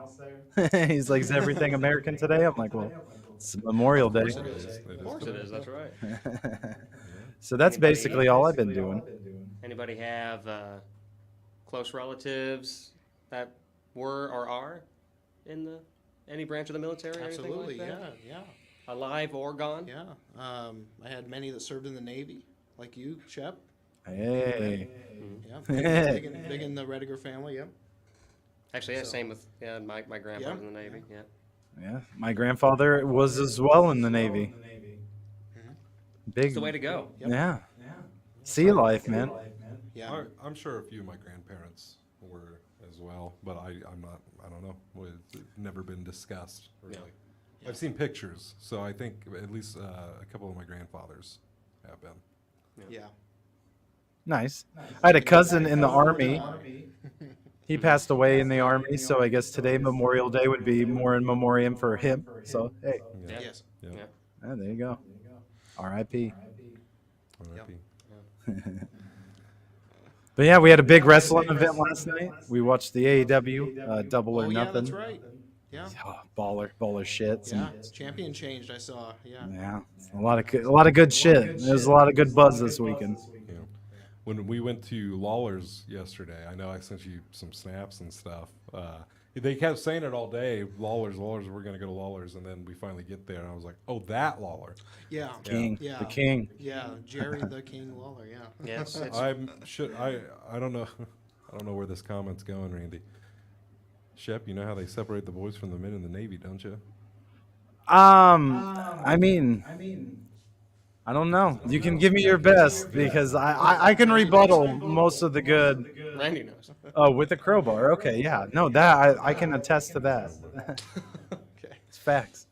E: He's like, is everything American today? I'm like, well, it's Memorial Day.
B: Of course it is. That's right.
E: So that's basically all I've been doing.
B: Anybody have close relatives that were or are in any branch of the military or
C: Absolutely.
B: anything like that?
C: Yeah.
B: Alive or gone?
C: Yeah. I had many that served in the Navy, like you, Shep.
E: Hey.
C: Yeah. Big in the Rediger family. Yep.
B: Actually, yeah,
C: So-
B: same with my grandfather in the Navy. Yeah.
E: Yeah. My grandfather was as well in the Navy. Big.
B: It's the way to go.
C: Yep.
E: Yeah. Sea life, man.
C: Yeah.
A: I'm sure a few of my grandparents were as well, but I'm not. I don't know. It's never been discussed really.
C: Yeah.
A: I've seen pictures, so I think at least a couple of my grandfathers have been.
C: Yeah.
E: Nice. I had a cousin in the Army. He passed away in the Army, so I guess today Memorial Day would be more in memoriam for him. So hey,
B: Yeah.
C: Yes.
A: Yeah.
B: Yeah.
E: there you go. R.I.P.
A: R.I.P.
E: But yeah, we had a big wrestling event last night. We watched the AEW Double or
C: Oh yeah,
E: Nothing.
C: that's right. Yeah.
E: Oh, baller shit.
C: Yeah. Champion changed. I saw. Yeah.
E: Yeah, a lot of good shit. There's a lot of good buzz this weekend.
A: Yeah. When we went to Lawler's yesterday, I know I sent you some snaps and stuff. They kept saying it all day, Lawler's, we're going to go to Lawler's, and then we finally get there, and I was like, oh, that Lawler.
C: Yeah.
E: King,
C: Yeah.
E: the king.
C: Yeah. Jerry the King Lawler. Yeah.
B: Yes. It's,
A: I don't know. I don't know where this comment's going, Randy. Shep, you know how they separate the boys from the men in the Navy, don't you?
E: I mean, I don't know. You can give me your best because I can rebuttal most of the good.
B: Randy knows.
E: Oh, with a crowbar. Okay, yeah. No, that I can attest to that.
C: Okay.
E: It's facts.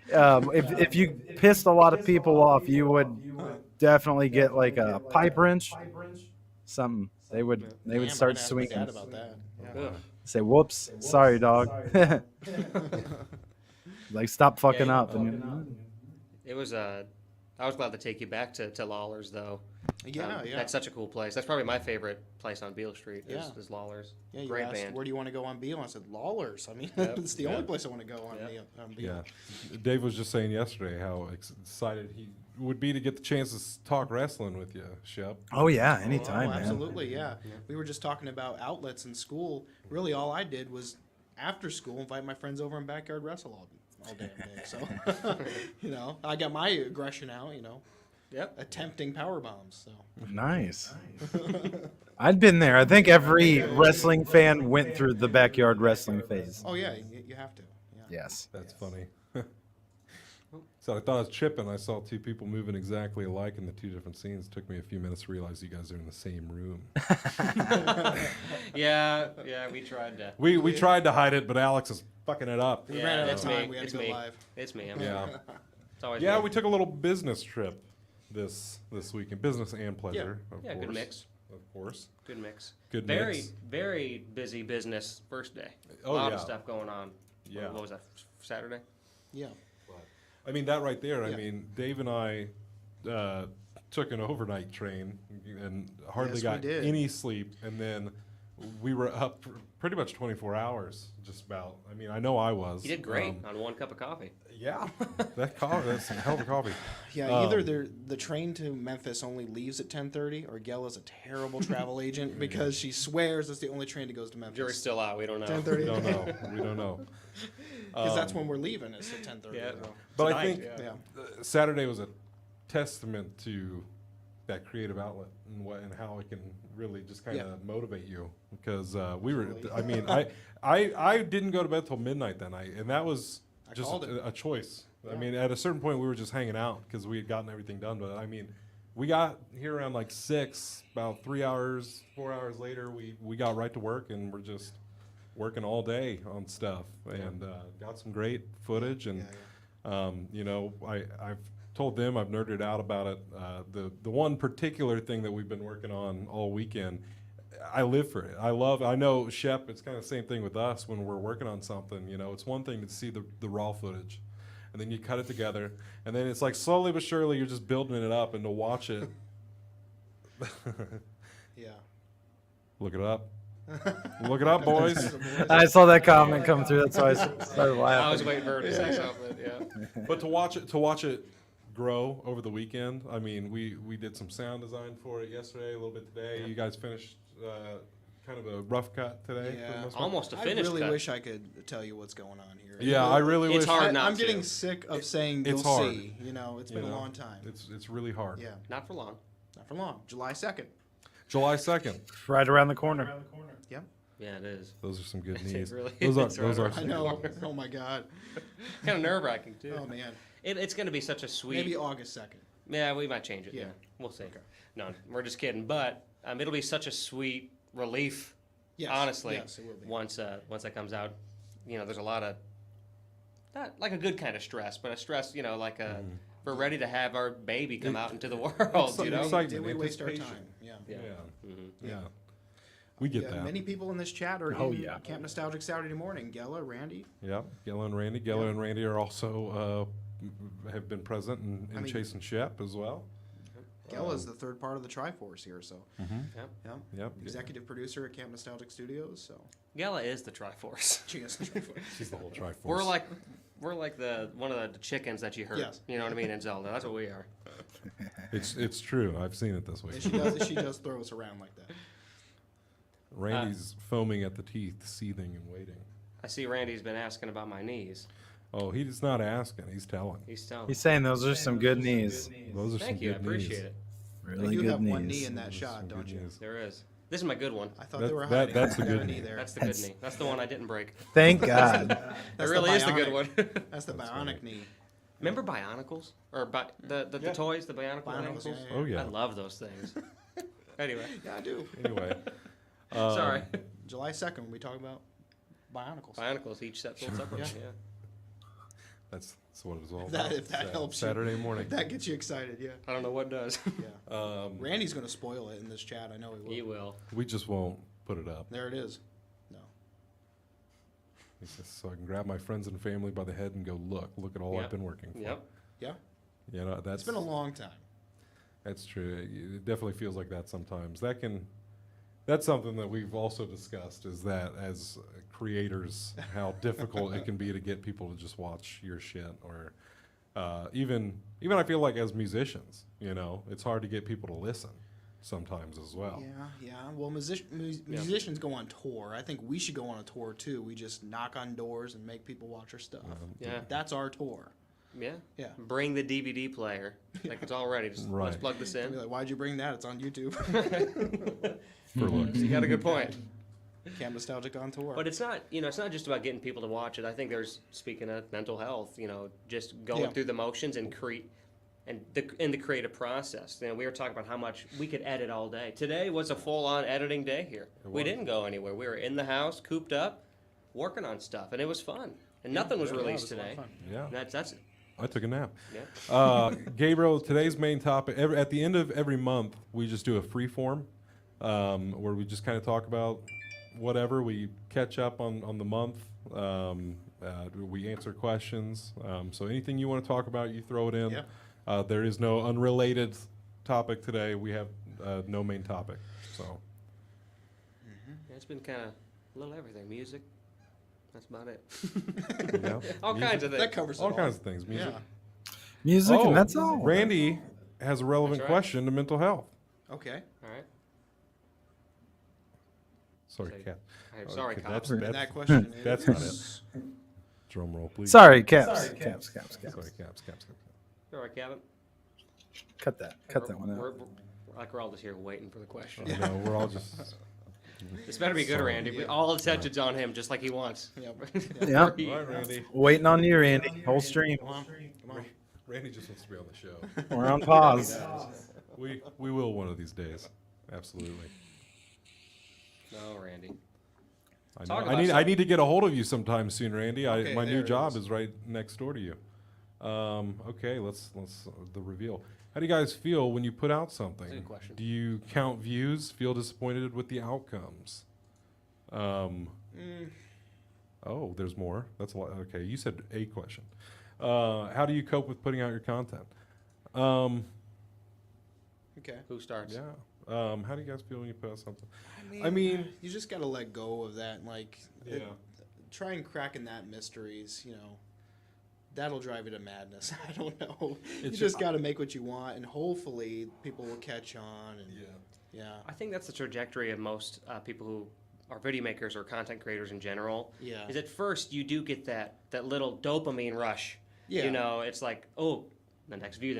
E: If you pissed a lot of people off, you would definitely get like a pipe wrench, something. They would
C: Damn, I'm
E: start
C: gonna ask my
E: swinging.
C: dad about that. Yeah.
B: Ugh.
E: Say whoops, sorry, dog. Like stop fucking
B: Yeah,
E: up. And
B: It was I was glad to take you back to Lawler's though.
C: Yeah. Yeah.
B: That's such a cool place. That's probably my favorite place on Beale Street is,
C: Yeah.
B: is Lawler's.
C: Yeah, you
B: Great
C: asked,
B: band.
C: where do you want to go on Beale? I said, Lawler's. I mean,
B: Yep.
C: it's the only place I want to go on,
B: Yep.
C: on Beale.
A: Yeah. Dave was just saying yesterday how excited he would be to get the chance to talk wrestling with you, Shep.
E: oh yeah, anytime,
C: Oh,
E: man.
C: absolutely, yeah. We were just talking about outlets in school. Really, all I did was, after school, invite my friends over and backyard wrestle all day. So, you know, I got my aggression out, you know,
B: Yep.
C: attempting power bombs. So,
E: Nice. I'd been there. I think every wrestling fan went through the backyard wrestling phase.
C: oh yeah, you have to. Yeah.
E: Yes.
A: That's funny. So I thought I was tripping. I saw two people moving exactly alike in the two different scenes. Took me a few minutes to realize you guys are in the same room.
B: Yeah, we tried to.
A: We tried to hide it, but Alex is fucking it up.
C: We
B: Yeah,
C: ran out of
B: it's
C: time.
B: me.
C: We had
B: It's
C: to go
B: me.
C: live.
B: It's me.
A: Yeah.
B: It's always
A: Yeah,
B: me.
A: we took a little business trip this weekend. Business and pleasure, of
B: Yeah,
A: course.
B: good mix.
A: Of course.
B: Good mix.
A: Good
B: very,
A: mix.
B: very busy business first day.
A: Oh,
B: a lot
A: yeah.
B: of stuff going on.
A: Yeah.
B: What was that? Saturday?
C: Yeah.
A: I mean, that right there, I
C: Yeah.
A: mean, Dave and I took an overnight train and hardly
C: Yes, we
A: got
C: did.
A: any sleep. And then we were up pretty much 24 hours, just about. I mean, I know I was.
B: You did great on one cup of coffee.
A: Yeah, that's a hell of a coffee.
C: Yeah, either the train to Memphis only leaves at 10:30, or Gella's a terrible travel agent because she swears that's the only train that goes to Memphis.
B: Jury's still out. We don't know.
C: 10:30.
A: We don't know. We don't know.
C: Because that's when we're leaving. It's at 10:30.
B: Yeah.
A: But
B: Tonight,
A: I think
C: Yeah.
A: Saturday was a testament to that creative outlet and how it can really just kind of motivate you, because we were. I mean, I didn't go to bed till midnight that night, and that was just
C: called it.
A: a choice. I
C: Yeah.
A: mean, at a certain point, we were just hanging out because we had gotten everything done. But I mean, we got here around like 6. About 3 hours, 4 hours later, we got right to work, and we're just working all day on stuff, and got some great footage. And you know, I've told them I've nerded out about it. The one particular thing that we've been working on all weekend, I live for it. I know Shep, it's kind of the same thing with us when we're working on something. You know, it's one thing to see the raw footage, and then you cut it together, and then it's like slowly but surely you're just building it up, and to watch it.
C: Yeah.
A: Look it up. Look it up, boys.
E: I saw that comment come through. That's why I started laughing.
B: I was waiting for her to say something. Yeah.
A: But to watch it grow over the weekend. I mean, we did some sound design for it yesterday, a little bit today. You guys finished kind of a rough cut today. For the
C: Yeah.
A: most part?
B: Almost a
C: I
B: finished
C: really
B: cut.
C: wish I could tell you what's going on here.
A: Yeah, I really
B: It's
A: wish.
B: hard not
C: I'm
B: to.
C: getting sick of saying
A: It's
C: you'll
A: hard.
C: see. You know, it's
A: You
C: been a
A: know,
C: long time.
A: It's really hard.
C: Yeah,
B: Not for long.
C: not for long. July 2nd.
A: July 2nd.
E: Right around the corner.
C: Yeah,
B: Yeah, it is.
A: Those are some good
B: It
A: news.
B: really
A: those are
B: is
A: those
B: right
A: are.
B: around
C: I
A: Some
C: know. Oh my God.
B: Kind of nerve wracking too.
C: Oh man.
B: It's going to be such a sweet.
C: Maybe August 2nd.
B: Yeah, we might change it. Yeah,
C: Yeah.
B: we'll see. No, we're just kidding. But it'll be such a sweet relief.
C: Yes.
B: Honestly,
C: Yes, it will be.
B: once that comes out, you know, there's a lot of not like a good kind of stress, but a stress, you know, like a we're ready to have our baby come out into the world. You know,
A: excitement,
C: Did we waste our
A: anticipation.
C: time? Yeah.
A: Yeah.
B: Mhm.
A: Yeah. We get
C: Yeah,
A: that.
C: many people in this chat are
E: Oh,
C: in
E: yeah.
C: Camp Nostalgic Saturday morning. Gella, Randy.
A: Yeah. Gella and Randy. Gella and Randy are also have been present in
C: I mean-
A: Chase and Shep as well.
C: Gella's the third part of the Triforce here, so
B: Yep.
C: yeah.
A: Yep.
C: Executive producer at Camp Nostalgic Studios. So
B: Gala is the Triforce.
C: she is the Triforce.
A: She's the whole Triforce.
B: We're like the one of the chickens that you heard.
C: Yes.
B: You know what I mean in Zelda. That's what we are.
A: It's true. I've seen it this way.
C: And she does throw us around like that.
A: Randy's foaming at the teeth, seething and waiting.
B: I see Randy's been asking about my knees.
A: Oh, he's not asking. He's telling.
B: He's telling.
E: He's saying those are some good knees.
A: Those are
B: Thank
A: some
B: you. I
A: good
B: appreciate
A: knees.
B: it.
E: Really
C: They do
E: good
C: have
E: knees.
C: one knee in that
A: Those are
C: shot,
A: some
C: don't
A: good
C: you?
A: knees.
B: There is. This is my good one.
C: I thought
A: That-
C: they were
A: that-
C: hiding.
A: that's the
C: I got
A: good
C: a knee
A: knee.
C: there.
B: That's the good knee. That's the one I didn't break.
E: Thank God.
B: That
C: That's
B: really
C: the
B: is the good
C: bionic.
B: one.
C: That's the
A: That's
C: bionic
A: right.
C: knee.
B: Remember Bionicles or the
C: Yeah.
B: toys, the Bionicle
C: Bionicles,
B: Bionicles?
C: yeah,
A: Oh yeah.
B: I love those things. Anyway,
C: Yeah, I do.
A: Anyway.
B: sorry.
C: July 2nd, we talk about Bionicles.
B: Bionicles each set sold separately.
C: Yeah.
B: Yeah.
A: That's what it was all
C: That-
A: about.
C: if that helps you.
A: Saturday morning.
C: If that gets you excited, yeah.
B: I don't know what does.
C: Yeah. Randy's going to spoil it in this chat. I know he will.
B: He will.
A: We just won't put it up.
C: There it is. No.
A: He says, so I can grab my friends and family by the head and go, look at all
B: Yep.
A: I've been working for.
B: Yep.
C: Yeah.
A: You know, that's
C: It's been a long time.
A: That's true. It definitely feels like that sometimes. That's something that we've also discussed, is that as creators, how difficult it can be to get people to just watch your shit, or even I feel like as musicians, you know, it's hard to get people to listen sometimes as well.
C: Yeah. Well, musicians go on tour. I think we should go on a tour too. We just knock on doors and make people watch our stuff.
B: Yeah.
C: That's our tour.
B: Yeah.
C: Yeah.
B: Bring the DVD player. Like it's all ready. Just let's
A: Right.
B: plug this
C: Be
B: in.
C: like, why'd you bring that? It's on YouTube.
A: For looks.
B: You got a good point.
C: Camp Nostalgic on tour.
B: But it's not, you know, it's not just about getting people to watch it. I think there's, speaking of mental health, you know, just going
C: Yeah.
B: through the motions and in the creative process. You know, we were talking about how much we could edit all day. Today was a full-on editing day here. We
A: was.
B: didn't go anywhere. We were in the house, cooped up, working on stuff, and it was fun. And nothing was
C: Yeah, it
B: released
C: was a lot of
B: today.
C: fun.
A: Yeah.
B: And that's
A: I took a nap.
B: yeah.
A: Gabriel, today's main topic, at the end of every month, we just do a Freeform, where we just kind of talk about whatever. We catch up on the month. We answer questions. So anything you want to talk about, you throw it in.
C: Yeah.
A: There is no unrelated topic today. We have no main topic. So
B: it's been kind of a little everything. Music. That's about it.
A: Yeah.
B: All kinds of things.
C: That covers
A: All
C: it
A: kinds of things. Music.
C: Yeah.
E: Music,
A: Oh,
E: and that's all.
A: Randy has a relevant
B: That's right.
A: question to mental health.
C: Okay.
B: All right.
A: Sorry,
B: Say-
A: Cat.
B: I'm sorry,
A: Okay,
B: cops.
C: And that question
A: that's not
C: is,
A: Drum roll, please.
E: Sorry, caps. Caps.
A: Sorry, caps.
B: All right, Kevin.
E: Cut that one
B: We're,
E: out.
B: we're all just here waiting for the question.
A: I know, we're all just.
B: This better be good,
A: Sorry.
B: Randy. All attention's on him, just like he wants.
C: Yep.
E: Yeah.
A: All right, Randy.
E: Waiting on you, Randy. Whole stream.
C: Come on.
A: Randy just wants to be on the show.
E: We're on pause.
A: We will one of these days. Absolutely.
B: No, Randy.
A: I
B: Talk
A: know.
B: about
A: I need to get a hold of you sometime soon, Randy.
C: Okay,
A: My
C: there
A: new
C: it
A: job
C: is.
A: is right next door to you. Okay, let's the reveal. How do you guys feel when you put out something?
B: That's a good question.
A: Do you count views? Feel disappointed with the outcomes? Oh, there's more. That's a lot. Okay, you said a question. How do you cope with putting out your content?
C: Okay.
B: Who starts?
A: Yeah. How do you guys feel when you put out something?
C: I mean, you just got to let go of that. Like,
A: Yeah.
C: try and cracking that mysteries, that'll drive you to madness. I don't know. You
A: It's
C: just got to make what you want, and hopefully people will catch on. And yeah.
B: I think that's the trajectory of most people who are video makers or content creators in general.
C: Yeah.
B: Is at first you do get that little dopamine rush.
C: Yeah.
B: It's like, oh, the next view,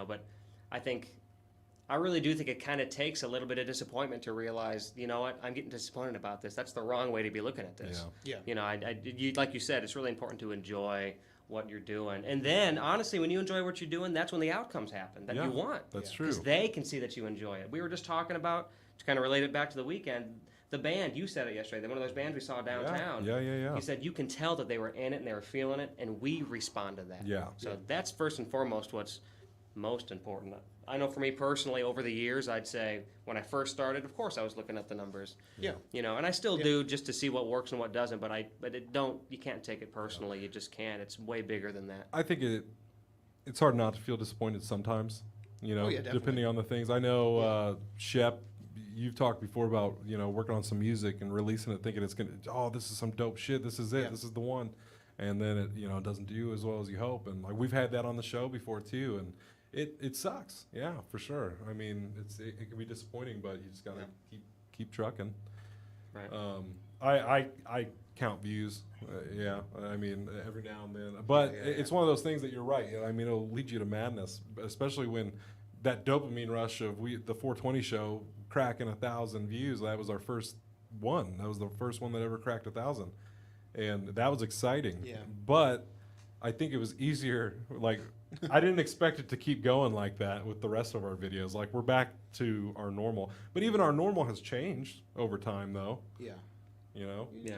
B: but I really do think it kind of takes a little bit of disappointment to realize, you know what, I'm getting disappointed about this. That's the wrong way to be looking at this.
C: Yeah.
B: Like you said, it's really important to enjoy what you're doing. And then, honestly, when you enjoy what you're doing, that's when the outcomes happen that
A: Yeah,
B: you want.
A: that's true.
B: Because they can see that you enjoy it. We were just talking about, to kind of relate it back to the weekend, the band, you said it yesterday, one of those bands we saw downtown.
A: Yeah.
B: You said you can tell that they were in it and they were feeling it, and we respond to that.
A: Yeah.
B: So that's first and foremost what's most important. I know for me personally, over the years, I'd say when I first started, of course I was looking at the numbers.
C: Yeah.
B: And I still do just to see what works and what doesn't, but you can't take it personally. You just can't. It's way bigger than that.
A: I think it's hard not to feel disappointed sometimes,
C: Oh, yeah, definitely.
A: depending on the things. I know, Shep, you've talked before about, working on some music and releasing it thinking it's going to, this is some dope shit. This is it.
C: Yeah.
A: This is the one. And then it, doesn't do as well as you hope. And like we've had that on the show before too. And it sucks. Yeah, for sure. I mean, it can be disappointing, but you just got to keep trucking.
B: Right.
A: I count views. Yeah, I mean every now and then, but it's one of those things that you're right. I mean, it'll lead you to madness, especially when that dopamine rush of the 420 show cracking 1,000 views. That was our first one. That was the first one that ever cracked 1,000, and that was exciting.
C: Yeah.
A: But I think it was easier. Like I didn't expect it to keep going like that with the rest of our videos. Like we're back to our normal, but even our normal has changed over time, though.
C: Yeah.
B: Yeah.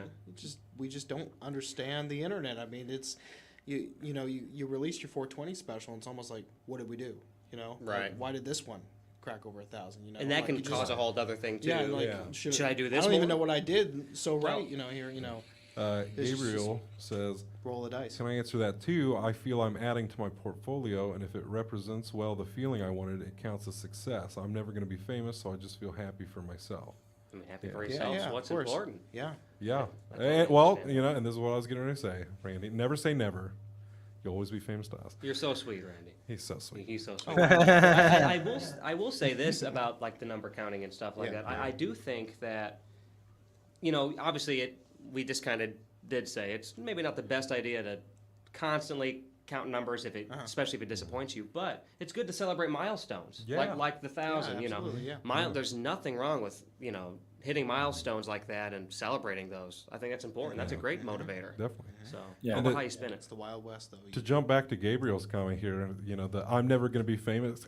C: We just don't understand the internet. I mean, it's you release your 420 special, and it's almost like, what did we do?
B: Right.
C: Like, why did this one crack over 1,000?
B: And that
C: like,
B: can
C: you
B: cause a whole other thing too.
C: Yeah. Like,
A: Yeah.
C: Should
B: I do this
C: I don't even
B: more?
C: know what I did so right.
B: Well-
C: Here. It's just-
A: Gabriel says,
C: Roll the dice.
A: can I answer that too? I feel I'm adding to my portfolio, and if it represents well the feeling I wanted, it counts as success. I'm never going to be famous, so I just feel happy for myself.
B: I mean, happy
A: Yeah.
B: for
C: Yeah,
B: yourself.
C: yeah,
B: So what's
C: of course.
B: important?
C: Yeah.
A: Yeah.
B: totally
A: And, well,
B: understand.
A: and this is what I was getting ready to say, Randy. Never say never. You'll always be famous to us.
B: You're so sweet, Randy.
A: He's so sweet.
B: He's so sweet. I will say this about like the number counting and stuff like
C: Yeah.
B: that. I do think that, obviously we just kind of did say it's maybe not the best idea to constantly count numbers especially if it disappoints you, but it's good to celebrate milestones.
A: Yeah.
B: Like the 1,000,
C: Yeah, absolutely, yeah.
B: There's nothing wrong with, hitting milestones like that and celebrating those. I think that's important. That's a great motivator.
A: Definitely.
B: So,
E: Yeah.
B: I don't know how you spin
C: It's
B: it.
C: the Wild West, though.
A: To jump back to Gabriel's comment here, the I'm never going to be famous.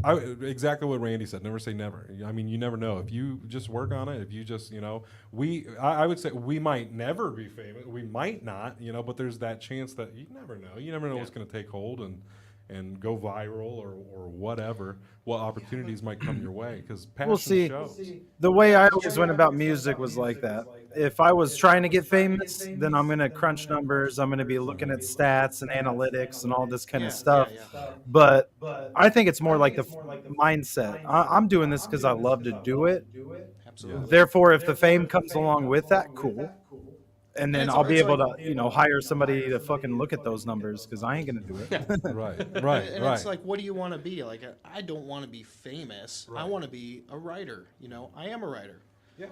A: Exactly what Randy said. Never say never. I mean, you never know. If you just work on it, if you just, I would say we might never be famous. We might not, but there's that chance that you never know. You never know what's going to take hold and go viral or whatever. What opportunities might come your way because passion
E: We'll see.
A: shows.
E: The way I always went about music was like that. If I was trying to get famous, then I'm going to crunch numbers. I'm going to be looking at stats and analytics and all this kind of stuff.
C: Yeah.
E: But I think it's more like the mindset. I'm doing this because I love to do it.
C: Absolutely.
E: Therefore, if the fame comes along with that, cool. And then
C: it's-
E: I'll be
C: it's
E: able
C: like-
E: to, hire somebody to fucking look at those numbers because I ain't gonna do it.
A: Right.
C: And it's like, what do you want to be? Like, I don't want to be famous. I want to be a writer. I am a writer.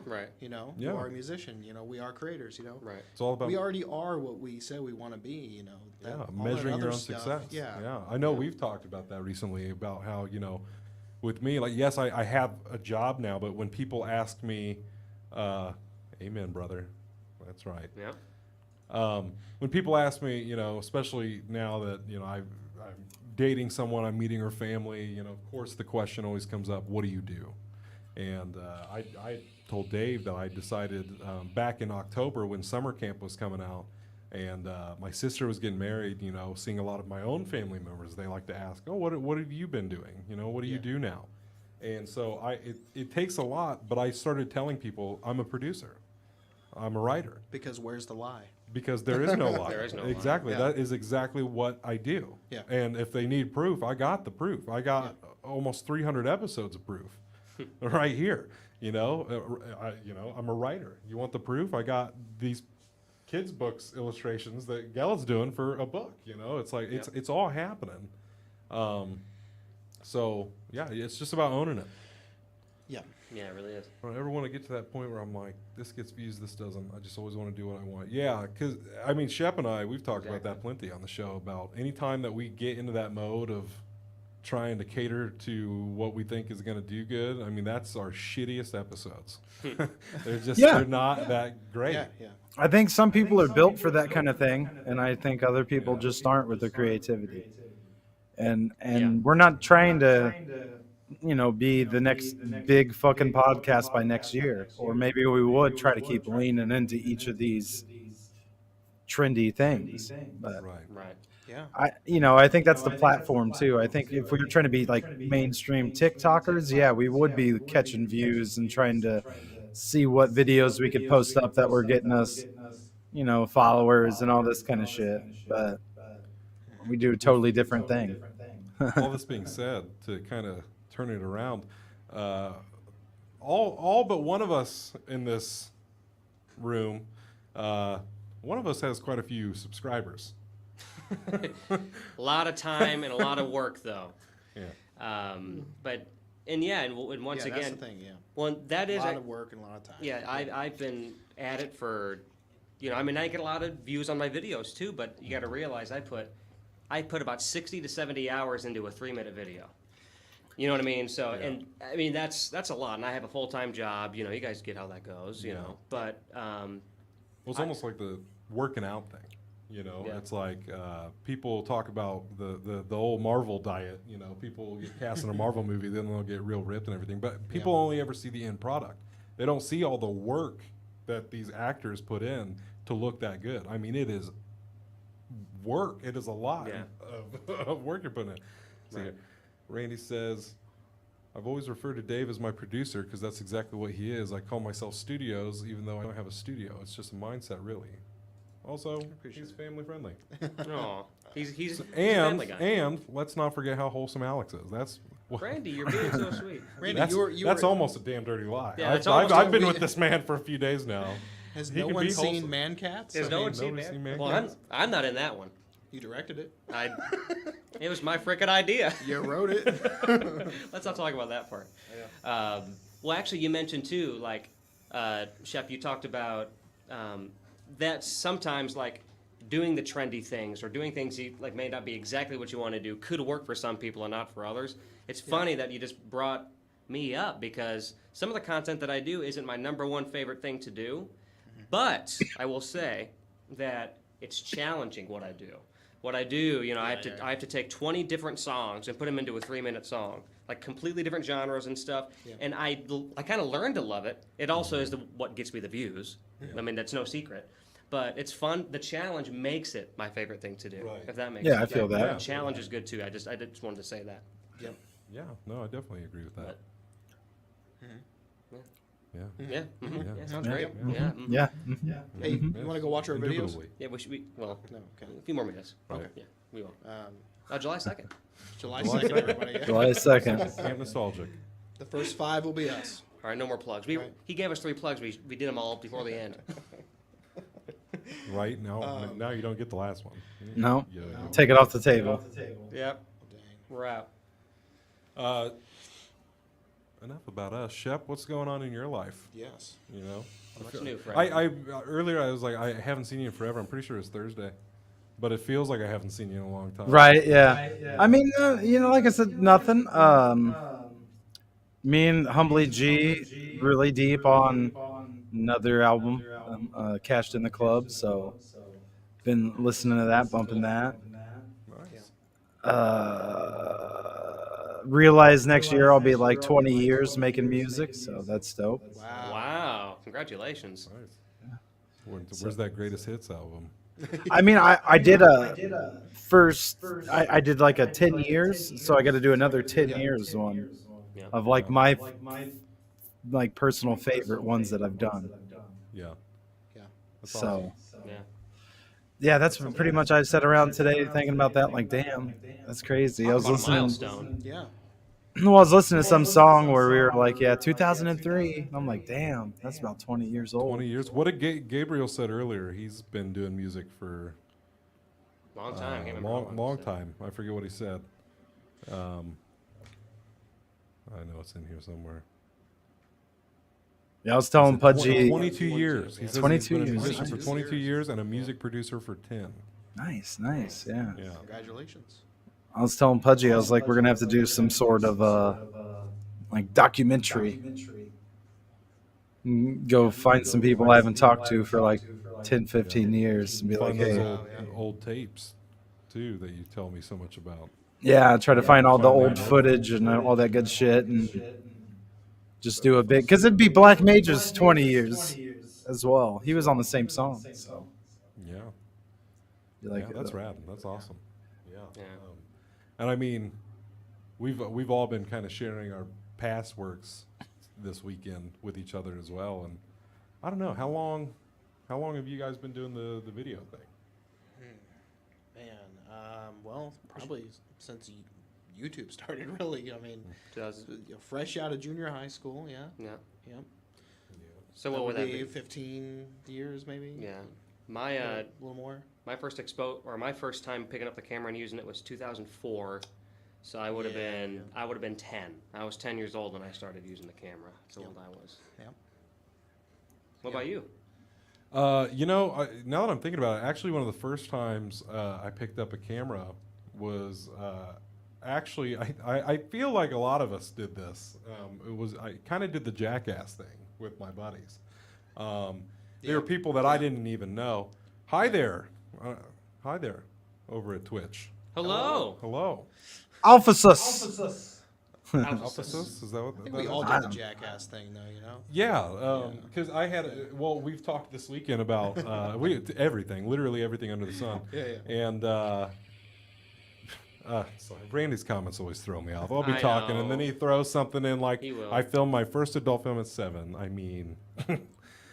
B: Right.
C: You
A: Yeah.
C: are a musician. We are creators.
B: Right.
A: It's all about
C: We already are what we say we want to be. That, all that
A: measuring your
C: other
A: own
C: stuff,
A: success.
C: Yeah.
A: I know we've talked about that recently about how, with me, like, yes, I have a job now, but when people ask me, amen, brother. That's right.
B: Yeah.
A: When people ask me, especially now that, I'm dating someone, I'm meeting her family, of course the question always comes up, what do you do? And I told Dave that I decided back in October when summer camp was coming out and my sister was getting married, seeing a lot of my own family members, they like to ask, oh, what have you been doing? What do you do now? And so it takes a lot, but I started telling people I'm a producer. I'm a writer.
C: Because where's the lie?
A: Because there is no lie.
B: There is no lie.
A: Exactly.
C: Yeah.
A: That is exactly what I do.
C: Yeah.
A: And if they need proof, I got the proof. I got almost 300 episodes of proof right here. I'm a writer. You want the proof? I got these kids' books illustrations that Gella's doing for a book. It's like it's all happening. So yeah, it's just about owning it.
C: Yeah.
B: Yeah, it really is.
A: I don't ever want to get to that point where I'm like, this gets views, this doesn't. I just always want to do what I want. Yeah, because, Shep and I, we've talked about that plenty on the show, about any time that we get into that mode of trying to cater to what we think is going to do good, that's our shittiest episodes. They're not that great.
C: Yeah.
E: I think some people are built for that kind of thing, and I think other people just aren't with their creativity. And we're not trying to be the next big fucking podcast by next year. Or maybe we would try to keep leaning into each of these trendy things. But
B: Right.
C: Yeah.
E: I think that's the platform too. I think if we were trying to be like mainstream TikTokers, we would be catching views and trying to see what videos we could post up that were getting us, followers and all this kind of shit. But we do a totally different thing.
A: All this being said, to kind of turn it around, all but one of us in this room, one of us has quite a few subscribers.
B: A lot of time and a lot of work, though.
A: Yeah.
B: And once
C: That's
B: again,
C: the thing, yeah.
B: well, that is
C: A lot of work and a lot of time.
B: Yeah, I've been at it for, I get a lot of views on my videos too, but you got to realize I put about 60 to 70 hours into a 3-minute video. You know what I mean? So, and that's a lot. And I have a full-time job. You guys get how that goes. But
A: Well, it's almost like the working out thing.
B: Yeah.
A: It's like people talk about the old Marvel diet. People get cast in a Marvel movie, then they'll get real ripped and everything. But people only ever see the end product. They don't see all the work that these actors put in to look that good. It is work. It is a lot of work you're putting in. So,
B: Right.
A: Randy says, I've always referred to Dave as my producer because that's exactly what he is. I call myself Studios, even though I don't have a studio. It's just a mindset, really. Also, he's family friendly.
B: oh, he's a
A: And
B: family guy.
A: and let's not forget how wholesome Alex is. That's
B: Randy, you're being so sweet.
C: Randy,
A: that's almost a damn dirty lie.
B: Yeah, that's
A: I've
B: almost-
A: been with this man for a few days now.
C: Has
A: He
C: no
A: can
C: one
A: be
C: seen
A: wholesome.
C: Man Cats?
B: Has no one
A: nobody's
B: seen
A: seen
B: Man?
A: Man
B: Well,
A: Cats?
B: I'm not in that one.
C: You directed it.
B: It was my frickin' idea.
C: You wrote it.
B: Let's not talk about that part. Well, actually, you mentioned too, like, Shep, you talked about that sometimes, like, doing the trendy things or doing things you like may not be exactly what you want to do could work for some people and not for others. It's funny that you just brought me up because some of the content that I do isn't my number one favorite thing to do, but I will say that it's challenging what I do. What I do, I have to take 20 different songs and put them into a 3-minute song, like completely different genres and stuff.
C: Yeah.
B: And I kind of learned to love it. It also is what gets me the views.
A: Yeah.
B: That's no secret. But it's fun. The challenge makes it my favorite thing to do.
A: Right.
B: If that makes
E: Yeah,
B: sense.
E: I feel that.
B: The challenge is good too. I just wanted to say that.
C: Yep.
A: Yeah, no, I definitely agree with that. Yeah.
B: Yeah. Mhm.
A: Yeah.
B: Yeah, sounds
E: Yeah.
B: great.
A: Yeah.
B: Yeah. Mhm.
E: Yeah.
C: Hey, you want to go watch our videos?
A: Indubitably.
B: Yeah. Well,
C: No. Okay.
B: a few more minutes.
A: Right.
B: Yeah. We will.
C: July
B: July 2nd.
C: July 2nd, everybody.
E: July 2nd.
A: Camp Nostalgic.
C: The first 5 will be us.
B: All right, no more plugs. He gave us 3 plugs. We did them all before the end.
A: Right now, now you don't get the last one.
E: No,
A: Yeah.
E: take it off the table.
B: Yep.
C: Dang.
B: We're out.
A: Enough about us, Shep. What's going on in your life?
C: Yes.
A: You know,
B: What's new, Fred?
A: I earlier I was like, I haven't seen you in forever. I'm pretty sure it's Thursday, but it feels like I haven't seen you in a long time.
E: Right, yeah. I mean, like I said, nothing. Me and Humbly G really deep on another album, Cashed in the Club. So, been listening to that, bumping that.
A: Nice.
E: Realize next year I'll be like 20 years making music, so that's dope.
C: Wow.
B: Wow. Congratulations.
A: Nice. Where's that greatest hits album?
E: I mean, I did a first, I did like a 10 years, so I got to do another 10 years one
B: Yeah.
E: of like my like personal favorite ones that I've done.
A: Yeah.
C: Yeah.
A: That's
E: So
B: Yeah.
E: yeah, that's pretty much I sat around today thinking about that. Like, damn, that's crazy. I was
B: About a
E: listening.
B: milestone.
C: Yeah.
E: Well, I was listening to some song where we were like, yeah, 2003. And I'm like, damn, that's about 20 years old.
A: 20 years. What did Gabriel said earlier? He's been doing music for
B: Long time. I can't remember how
A: long
B: so.
A: time. I forget what he said. I know it's in here somewhere.
E: Yeah, I was telling Pudgy.
A: 22 years. He says
E: 22
A: he's been a
E: years.
A: musician for
C: Nice.
A: 22 years and a music producer for 10.
E: Nice, yeah.
A: Yeah.
C: Congratulations.
E: I was telling Pudgy, I was like, we're gonna have to do some sort of like documentary. Go find some people I haven't talked to for like 10, 15 years and be like,
A: Find those
E: hey,
A: old tapes too that you tell me so much about.
E: yeah, try to find all the old footage and all that good shit and just do a bit, because it'd be Black Major's 20 years as well. He was on the same song, so
A: Yeah.
E: be like,
A: Yeah, that's rad. That's awesome. Yeah.
B: Yeah.
A: And I mean, we've all been kind of sharing our past works this weekend with each other as well. And I don't know, how long have you guys been doing the video thing?
C: Man, well, probably since YouTube started, really. I mean,
B: 2000.
C: fresh out of junior high school, yeah.
B: Yeah.
C: Yep.
B: So what would that be?
C: 15 years, maybe?
B: Yeah. My
C: A little more.
B: my first time picking up the camera and using it was 2004. So I would have
C: Yeah,
B: been 10. I was 10 years old when I started using the camera. That's how old I was.
C: Yep.
B: What about you?
A: You know, now that I'm thinking about it, actually one of the first times I picked up a camera was actually, I feel like a lot of us did this. I kind of did the jackass thing with my buddies. There were people that I didn't even know. Hi there. Over at Twitch.
B: Hello.
A: Hello.
E: Alphasus.
A: Alphasus? Is that what
C: I think
A: that
C: we
A: is?
C: all did the jackass thing, though, you know?
A: Yeah, because I had, we've talked this weekend about everything, literally everything under the sun.
C: Yeah.
A: And sorry, Randy's comments always throw me off. I'll be
B: I
A: talking, and
B: know.
A: then he throws something in like,
B: He will.
A: I filmed my first adult film at 7. I mean,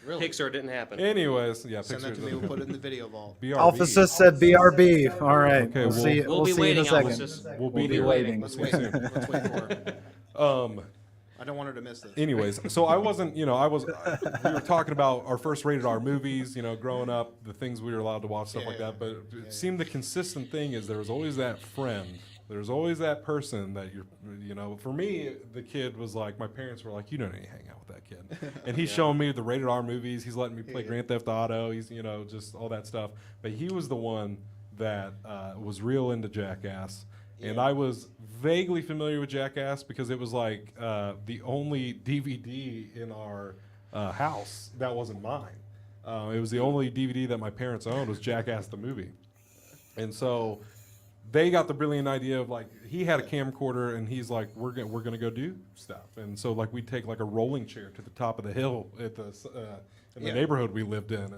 C: Really?
B: Pixar didn't happen.
A: anyways, yeah.
C: Send that to me. We'll put it in the video vault.
A: BRB.
E: Alphasus said BRB. All right.
A: Okay,
E: we'll see.
B: We'll
E: We'll
B: be
E: see
B: waiting,
E: in a second.
B: Alphasus.
A: We'll be
E: be
A: here.
E: waiting.
C: Let's wait. Let's wait for it. I don't want her to miss this.
A: Anyways, so I wasn't, we were talking about our first rated R movies, growing up, the things we were allowed to watch, stuff like that. But it seemed the consistent thing is there was always that friend. There's always that person that for me, the kid was like, my parents were like, you don't need to hang out with that kid. And he's showing me the rated R movies. He's letting me play Grand Theft Auto. He's, just all that stuff. But he was the one that was real into Jackass. And I was vaguely familiar with Jackass because it was like the only DVD in our house that wasn't mine. It was the only DVD that my parents owned was Jackass the movie. And so they got the brilliant idea of like, he had a camcorder and he's like, we're gonna go do stuff. And so like we'd take like a rolling chair to the top of the hill at in the neighborhood we lived in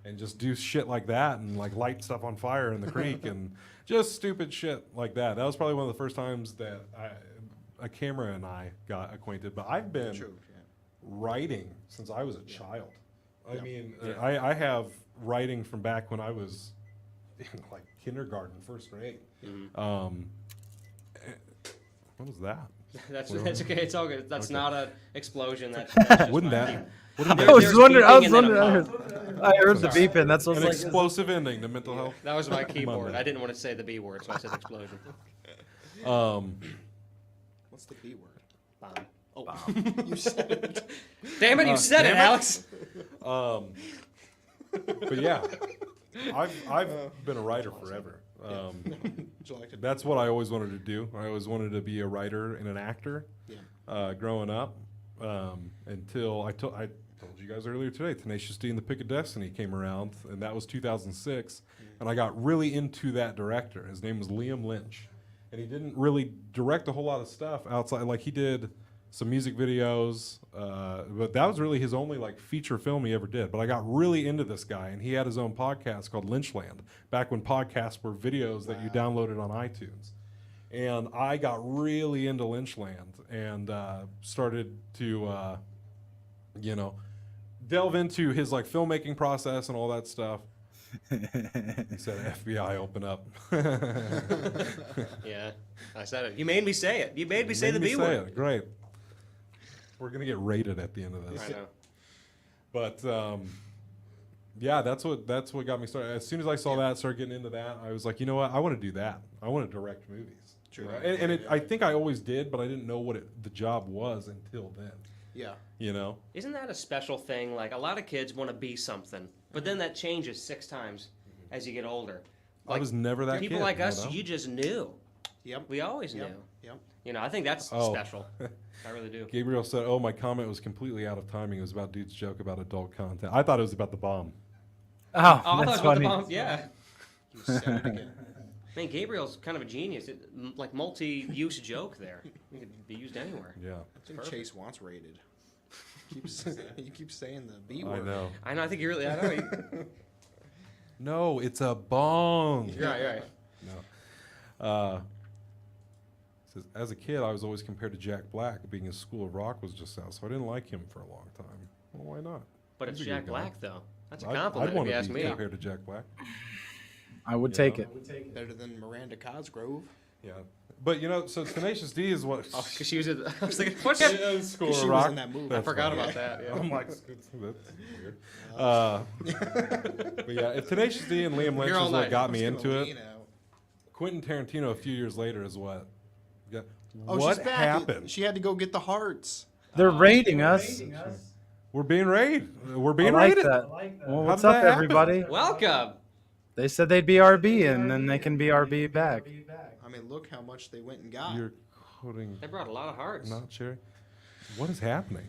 A: and just do shit like that and like light stuff on fire in the creek and just stupid shit like that. That was probably one of the first times that a camera and I got acquainted. But I've been writing since I was a child. I mean, I have writing from back when I was in like kindergarten, first grade.
B: Mm-hmm.
A: What was that?
B: That's okay. It's all good. That's not an explosion. That's just
A: Wouldn't
B: my
A: that?
B: keyboard.
A: Wouldn't
B: There-
A: that
E: I was
B: there's
E: wondering. I
B: beeping
E: was
B: and then a
E: wondering.
B: pop.
E: I heard the beeping. That's what's
A: an
E: like.
A: explosive ending to mental health?
B: That was my keyboard.
A: man.
B: I didn't want to say the B word, so I said explosion.
C: What's the B word?
B: Bomb.
C: Oh, you said it.
B: Damn it! You said it, Alex.
A: But yeah, I've been a writer forever.
C: Would you like to?
A: That's what I always wanted to do. I always wanted to be a writer and an actor.
C: Yeah.
A: Growing up, until I told you guys earlier today, Tenacious D and the Pick of Destiny came around, and that was 2006. And I got really into that director. His name was Liam Lynch, and he didn't really direct a whole lot of stuff outside. Like he did some music videos, but that was really his only like feature film he ever did. But I got really into this guy, and he had his own podcast called Lynchland, back when podcasts were videos that you downloaded on iTunes. And I got really into Lynchland and started to, delve into his like filmmaking process and all that stuff. He said, "FBI, open up."
B: Yeah, I said it. You made me say it. You made me say the
A: Made
B: B
A: me say
B: word.
A: it. Great. We're gonna get rated at the end of this.
B: I know.
A: But yeah, that's what got me started. As soon as I saw that, started getting into that, I was like, you know what? I want to do that. I want to direct movies.
C: True.
A: And I think I always did, but I didn't know what the job was until then.
C: Yeah.
A: You know?
B: Isn't that a special thing? Like a lot of kids want to be something, but then that changes 6 times as you get older.
A: I was never that
B: People
A: kid,
B: like
A: you
B: us,
A: know?
B: you just knew.
C: Yep.
B: We always
C: Yep.
B: knew.
C: Yep.
B: You know, I think that's
A: Oh.
B: special. I really do.
A: Gabriel said, "Oh, my comment was completely out of timing. It was about dude's joke about adult content. I thought it was about the bomb."
B: Oh, I thought
E: that's
B: it was about
E: funny.
B: the bomb. Yeah.
C: You said it again.
B: Man, Gabriel's kind of a genius. Like multi-use joke there. It could be used anywhere.
A: Yeah,
C: I think Chase wants rated. You keep saying the B
A: I
C: word.
A: know.
B: I know. I think you really. I know.
A: No, it's a bong.
B: You're right. You're right.
A: No. Says, as a kid, I was always compared to Jack Black, being his School of Rock was just out, so I didn't like him for a long time. Well, why not?
B: But it's
A: He's a good
B: Jack
A: guy.
B: Black, though. That's a
A: I'd
B: compliment
A: want
B: if you
A: to
B: ask
A: be
B: me.
A: compared to Jack Black.
E: I would take it.
C: Better than Miranda Cosgrove.
A: Yeah, but so Tenacious D is what.
B: Oh, because she was. I was thinking, what's
A: Yeah,
B: that?
A: School
C: She
A: of
C: was
A: Rock.
C: in that movie.
B: I
A: That's
B: forgot
A: funny.
B: about that. Yeah.
A: I'm like, that's weird. But yeah, if Tenacious D and Liam Lynch
B: Here all
A: is what
B: night.
A: got me
C: Just gonna
A: into
C: lean
A: it,
C: out.
A: Quentin Tarantino a few years later is what. Yeah.
C: Oh,
A: What
C: she's back.
A: happened?
C: She had to go get the hearts.
E: They're rating us.
A: We're being raided. We're
E: I
A: being
E: like
A: raided.
E: that. Well,
A: How
E: what's
A: did
E: up,
A: that happen?
E: everybody?
B: Welcome.
E: They said they'd be RB, and then they can be RB back.
C: I mean, look how much they went and got.
A: You're quoting,
B: They brought a lot of hearts.
A: not Sherry. What is happening?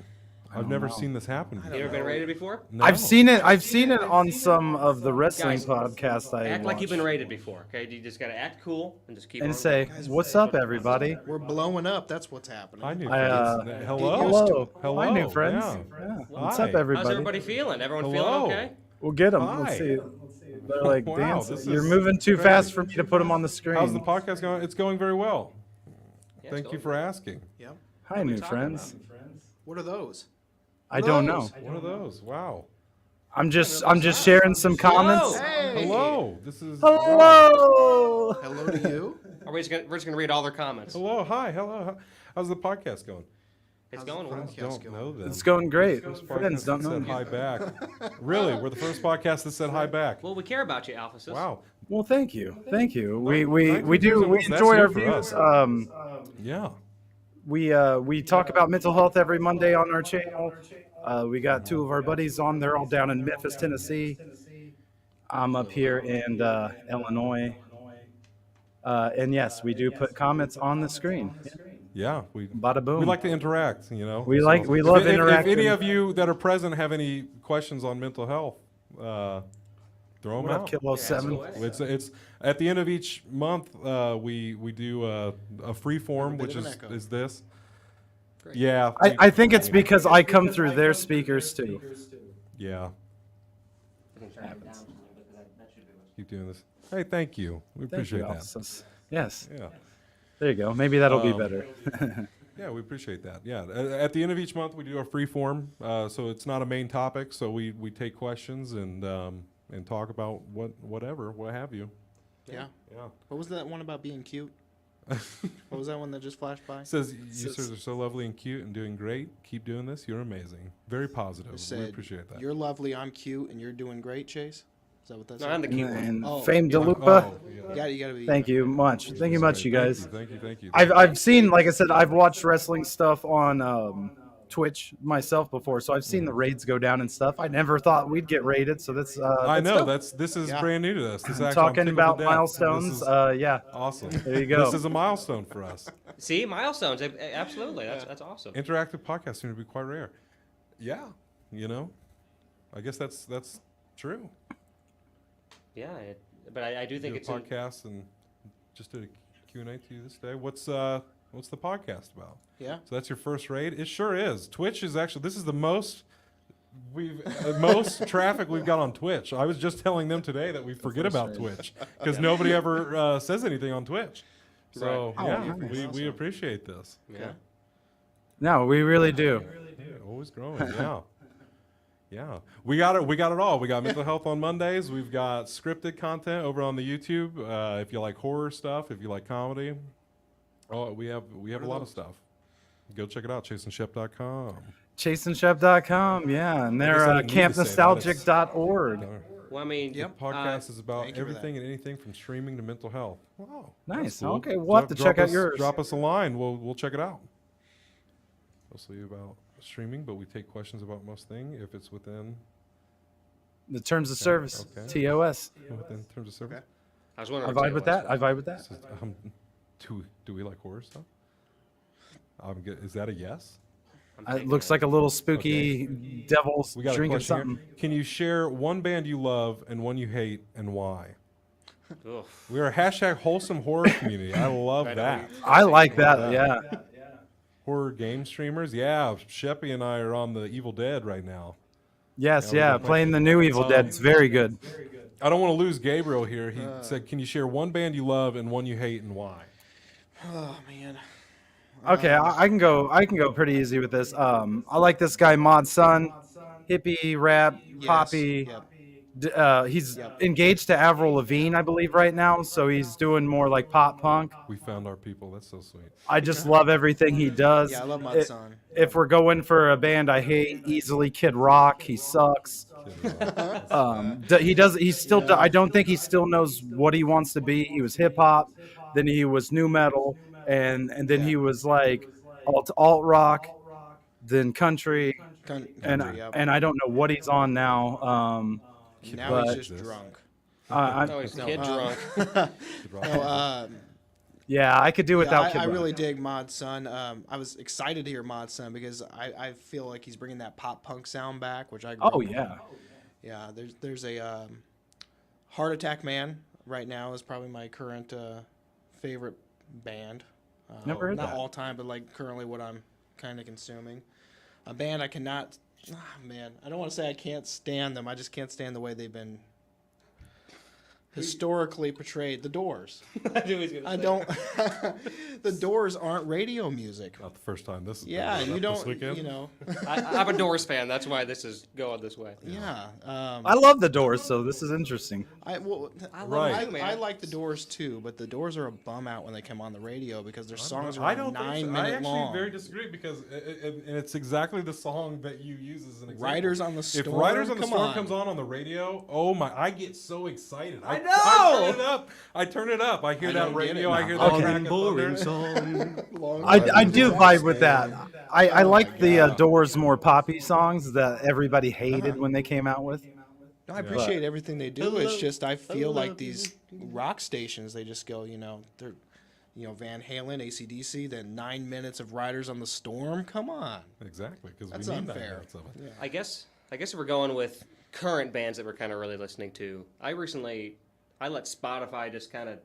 A: I've
E: don't
A: never
E: know.
A: seen this happen.
B: You ever been rated before?
A: No.
E: I've seen it. I've seen it on some of the wrestling
B: Guys,
E: podcasts I
B: Act like you've been
E: watched.
B: rated before. Okay, you just gotta act cool and just keep
E: And
B: on
E: say,
B: going.
E: "What's up, everybody?"
C: We're blowing up. That's what's happening.
A: Hi, new
E: I,
A: friends.
C: Get
A: Hello.
C: used to
E: Hello.
A: Hello.
E: Hi, new friends.
A: Yeah.
E: Yeah. What's
A: Hi.
E: up, everybody?
B: How's everybody feeling? Everyone
A: Hello.
B: feeling okay?
E: We'll get them.
A: Hi.
E: Let's see. They're like,
A: Wow,
E: dance.
A: this
E: You're
A: is
E: moving too
A: great.
E: fast for me to put them on the screen.
A: How's the podcast going? It's going very well.
B: Yeah,
A: Thank
B: it's
A: you
B: going
A: for asking.
C: Yep.
E: Hi, new
B: talking
E: friends.
C: What are those?
E: I don't know.
A: One of those. Wow.
E: I'm just sharing some comments.
C: Hey.
A: Hello. This is.
E: Hello.
C: Hello to you.
B: We're just gonna read all their comments.
A: Hello. Hi. Hello. How's the podcast going?
B: It's
C: How's the
B: going well.
C: podcast
A: Don't
C: going?
A: know them.
E: It's going great.
A: First
E: Friends
A: podcast
E: don't
A: that
E: know
A: said
E: me.
A: hi back. Really? We're the first podcast that said hi back.
B: Well, we care about you, Alpha Sis.
A: Wow.
E: Well, thank you. Thank you.
A: Thank
E: We
A: you. That's
E: enjoy
A: new
E: our
A: for
E: views.
A: us. Yeah.
E: We talk about mental health every Monday on our channel. We got 2 of our buddies on. They're all down in Memphis, Tennessee. I'm up here in Illinois. And yes, we do put comments on the screen.
A: Yeah. We
E: Bada boom.
A: like to interact.
E: We love
A: if
E: interacting.
A: any of you that are present have any questions on mental health, throw them
E: What up,
A: out.
E: Kilo 7?
A: It's at the end of each month. We do a Freeform,
C: bit
A: which
C: of an
A: is
C: echo.
A: is this.
B: Great.
A: Yeah.
E: I think it's because I come through their speakers too.
A: Yeah.
B: I can turn it down a little bit, but that should do it.
A: Keep doing this. Hey, thank you. We
E: Thank
A: appreciate
E: you,
A: that.
E: Alphas. Yes,
A: Yeah.
E: there you go. Maybe that'll be
A: Um,
E: better.
A: Yeah, we appreciate that. Yeah, at the end of each month we do a free form, so it's not a main topic. So we take questions and talk about what have you.
C: Yeah.
A: Yeah.
C: What was that one about being cute? What was that one that just flashed by?
A: Says, you sirs are so lovely and cute and doing great. Keep doing this. You're amazing. Very positive.
C: It
A: We
C: said,
A: appreciate that.
C: You're lovely, I'm cute, and you're doing great, Chase? Is that what that
B: No,
C: said?
B: I'm the cute one.
E: And
C: Oh,
E: Fame
C: yeah.
E: DeLupa.
A: yeah.
C: You gotta be.
E: Thank you much. Thank you much, you guys.
A: Thank you.
E: I've seen, like I said, I've watched wrestling stuff on Twitch myself before, so I've seen the raids go down and stuff. I never thought we'd get raided, so that's
A: I know
E: dope.
A: this is
C: Yeah.
A: brand new to us. This
E: I'm
A: actually, I'm
E: talking
A: tickled
E: about
A: to death.
E: milestones.
A: This is
E: Yeah,
A: awesome.
E: there you go.
A: This is a milestone for us.
B: See, milestones. Absolutely. That's awesome.
A: Interactive podcasts seem to be quite rare. Yeah, I guess that's true.
B: Yeah, but I do think
A: Did
B: it's
A: a podcast and just did a Q&A to you this day. What's the podcast about?
C: Yeah.
A: So that's your first raid? It sure is. Twitch is actually, this is the most most traffic we've got on Twitch. I was just telling them today that we forget about Twitch because nobody ever says anything on Twitch. So
B: Right.
A: yeah,
E: nice.
A: we appreciate this.
B: yeah.
E: No, we really do.
A: Yeah, always growing. Yeah. Yeah. We got it all. We got mental health on Mondays. We've got scripted content over on the YouTube. If you like horror stuff, if you like comedy. Oh, we have a lot of stuff. Go check it out, chaseandshep.com.
E: ChaseandShep.com, yeah, and
A: I
E: they're
A: didn't need to say that.
E: campnostalgic.org.
B: Well, I mean,
C: Yep.
A: Podcast is about
C: thank you for that.
A: everything and anything from streaming to mental health. Wow.
E: Nice.
A: that's cool.
E: Okay, we'll have to check out yours.
A: Drop us a line. We'll check it out. Mostly about streaming, but we take questions about most thing if it's within
E: The terms of service,
A: okay.
E: TOS.
A: within terms of service.
C: Okay.
B: I was
E: I
B: wondering.
E: vibe with that. I vibe with that.
A: So, do we like horror stuff? Is that a yes?
E: It looks like a little spooky devil's
A: We got a
E: drinking
A: question
E: something.
A: here. Can you share one band you love and one you hate and why?
B: Oof.
A: We're a hashtag wholesome horror community. I love that.
E: I like that. Yeah.
A: Horror game streamers. Yeah, Sheppy and I are on the Evil Dead right now.
E: Yes.
A: Yeah,
E: Yeah.
A: we've been
E: Playing the new Evil Dead. It's very good.
A: I don't want to lose Gabriel here. He said, "Can you share one band you love and one you hate and why?"
C: Oh man.
E: Okay, I can go. I can go pretty easy with this. I like this guy Mod Sun, hippie rap,
C: Yes,
E: poppy.
C: yep.
E: He's
C: Yep.
E: engaged to Avril Lavigne, I believe, right now. So he's doing more like pop punk.
A: We found our people. That's so sweet.
E: I just love everything he does.
C: Yeah, I love Mod
E: It-
C: Sun.
E: If we're going for a band I hate, easily Kid Rock. He sucks. He does. He still. I don't think he still knows what he wants to be. He was hip hop, then he was new metal, and then he was like alt rock, then country, and
C: Yep.
E: and I don't know what he's on now.
C: Now
E: but-
C: he's just drunk.
B: Oh, he's
C: No,
B: kid drunk.
C: No,
E: Yeah, I could do without
C: I
E: Kid Rock.
C: really dig Mod Sun. I was excited to hear Mod Sun because I feel like he's bringing that pop punk sound back, which I grew
E: Oh
C: up
E: yeah.
C: Yeah, there's a Heart Attack Man right now is probably my current favorite band.
E: Never heard
C: not
E: that.
C: all time, but like currently what I'm kind of consuming. A band I cannot. Man, I don't want to say I can't stand them. I just can't stand the way they've been historically portrayed. The Doors.
B: I knew he was gonna
C: I
B: say
C: don't. The Doors aren't radio music.
A: Not the first time this. Has been
C: Yeah,
A: brought
C: you
A: up
C: don't.
A: This weekend.
C: You know.
B: I'm a Doors fan. That's why this is going this way.
C: Yeah.
E: I love the Doors, so this is interesting.
C: I
A: Right.
C: I like the Doors too, but the Doors are a bum out when they come on the radio because their songs
A: I
C: are
A: don't
C: 9
A: think so. I
C: minutes
A: actually
C: long.
A: very disagree because and it's exactly the song that you use as an example.
C: Riders on the
A: If
C: Storm.
A: Riders on the
C: come
A: Storm
C: on.
A: comes on the radio, oh my! I get so excited. I
B: know!
A: I turn it up. I hear
C: I
A: that
C: don't get
A: radio.
C: it
A: I
C: now.
A: hear that
E: Okay.
A: track of thunder.
C: Long
E: I
C: Riders
E: do
C: on
E: vibe
C: the
E: with that.
C: Storm.
E: I like the Doors more poppy songs that everybody hated when they came out with.
C: No, I appreciate everything they do. It's just I feel like these rock stations, they just go, they're, Van Halen, AC/DC, then 9 minutes of Riders on the Storm. Come on.
A: Exactly, because
C: That's
A: we need 9
C: unfair.
A: minutes of it.
B: I guess if we're going with current bands that we're kind of really listening to, I let Spotify just kind of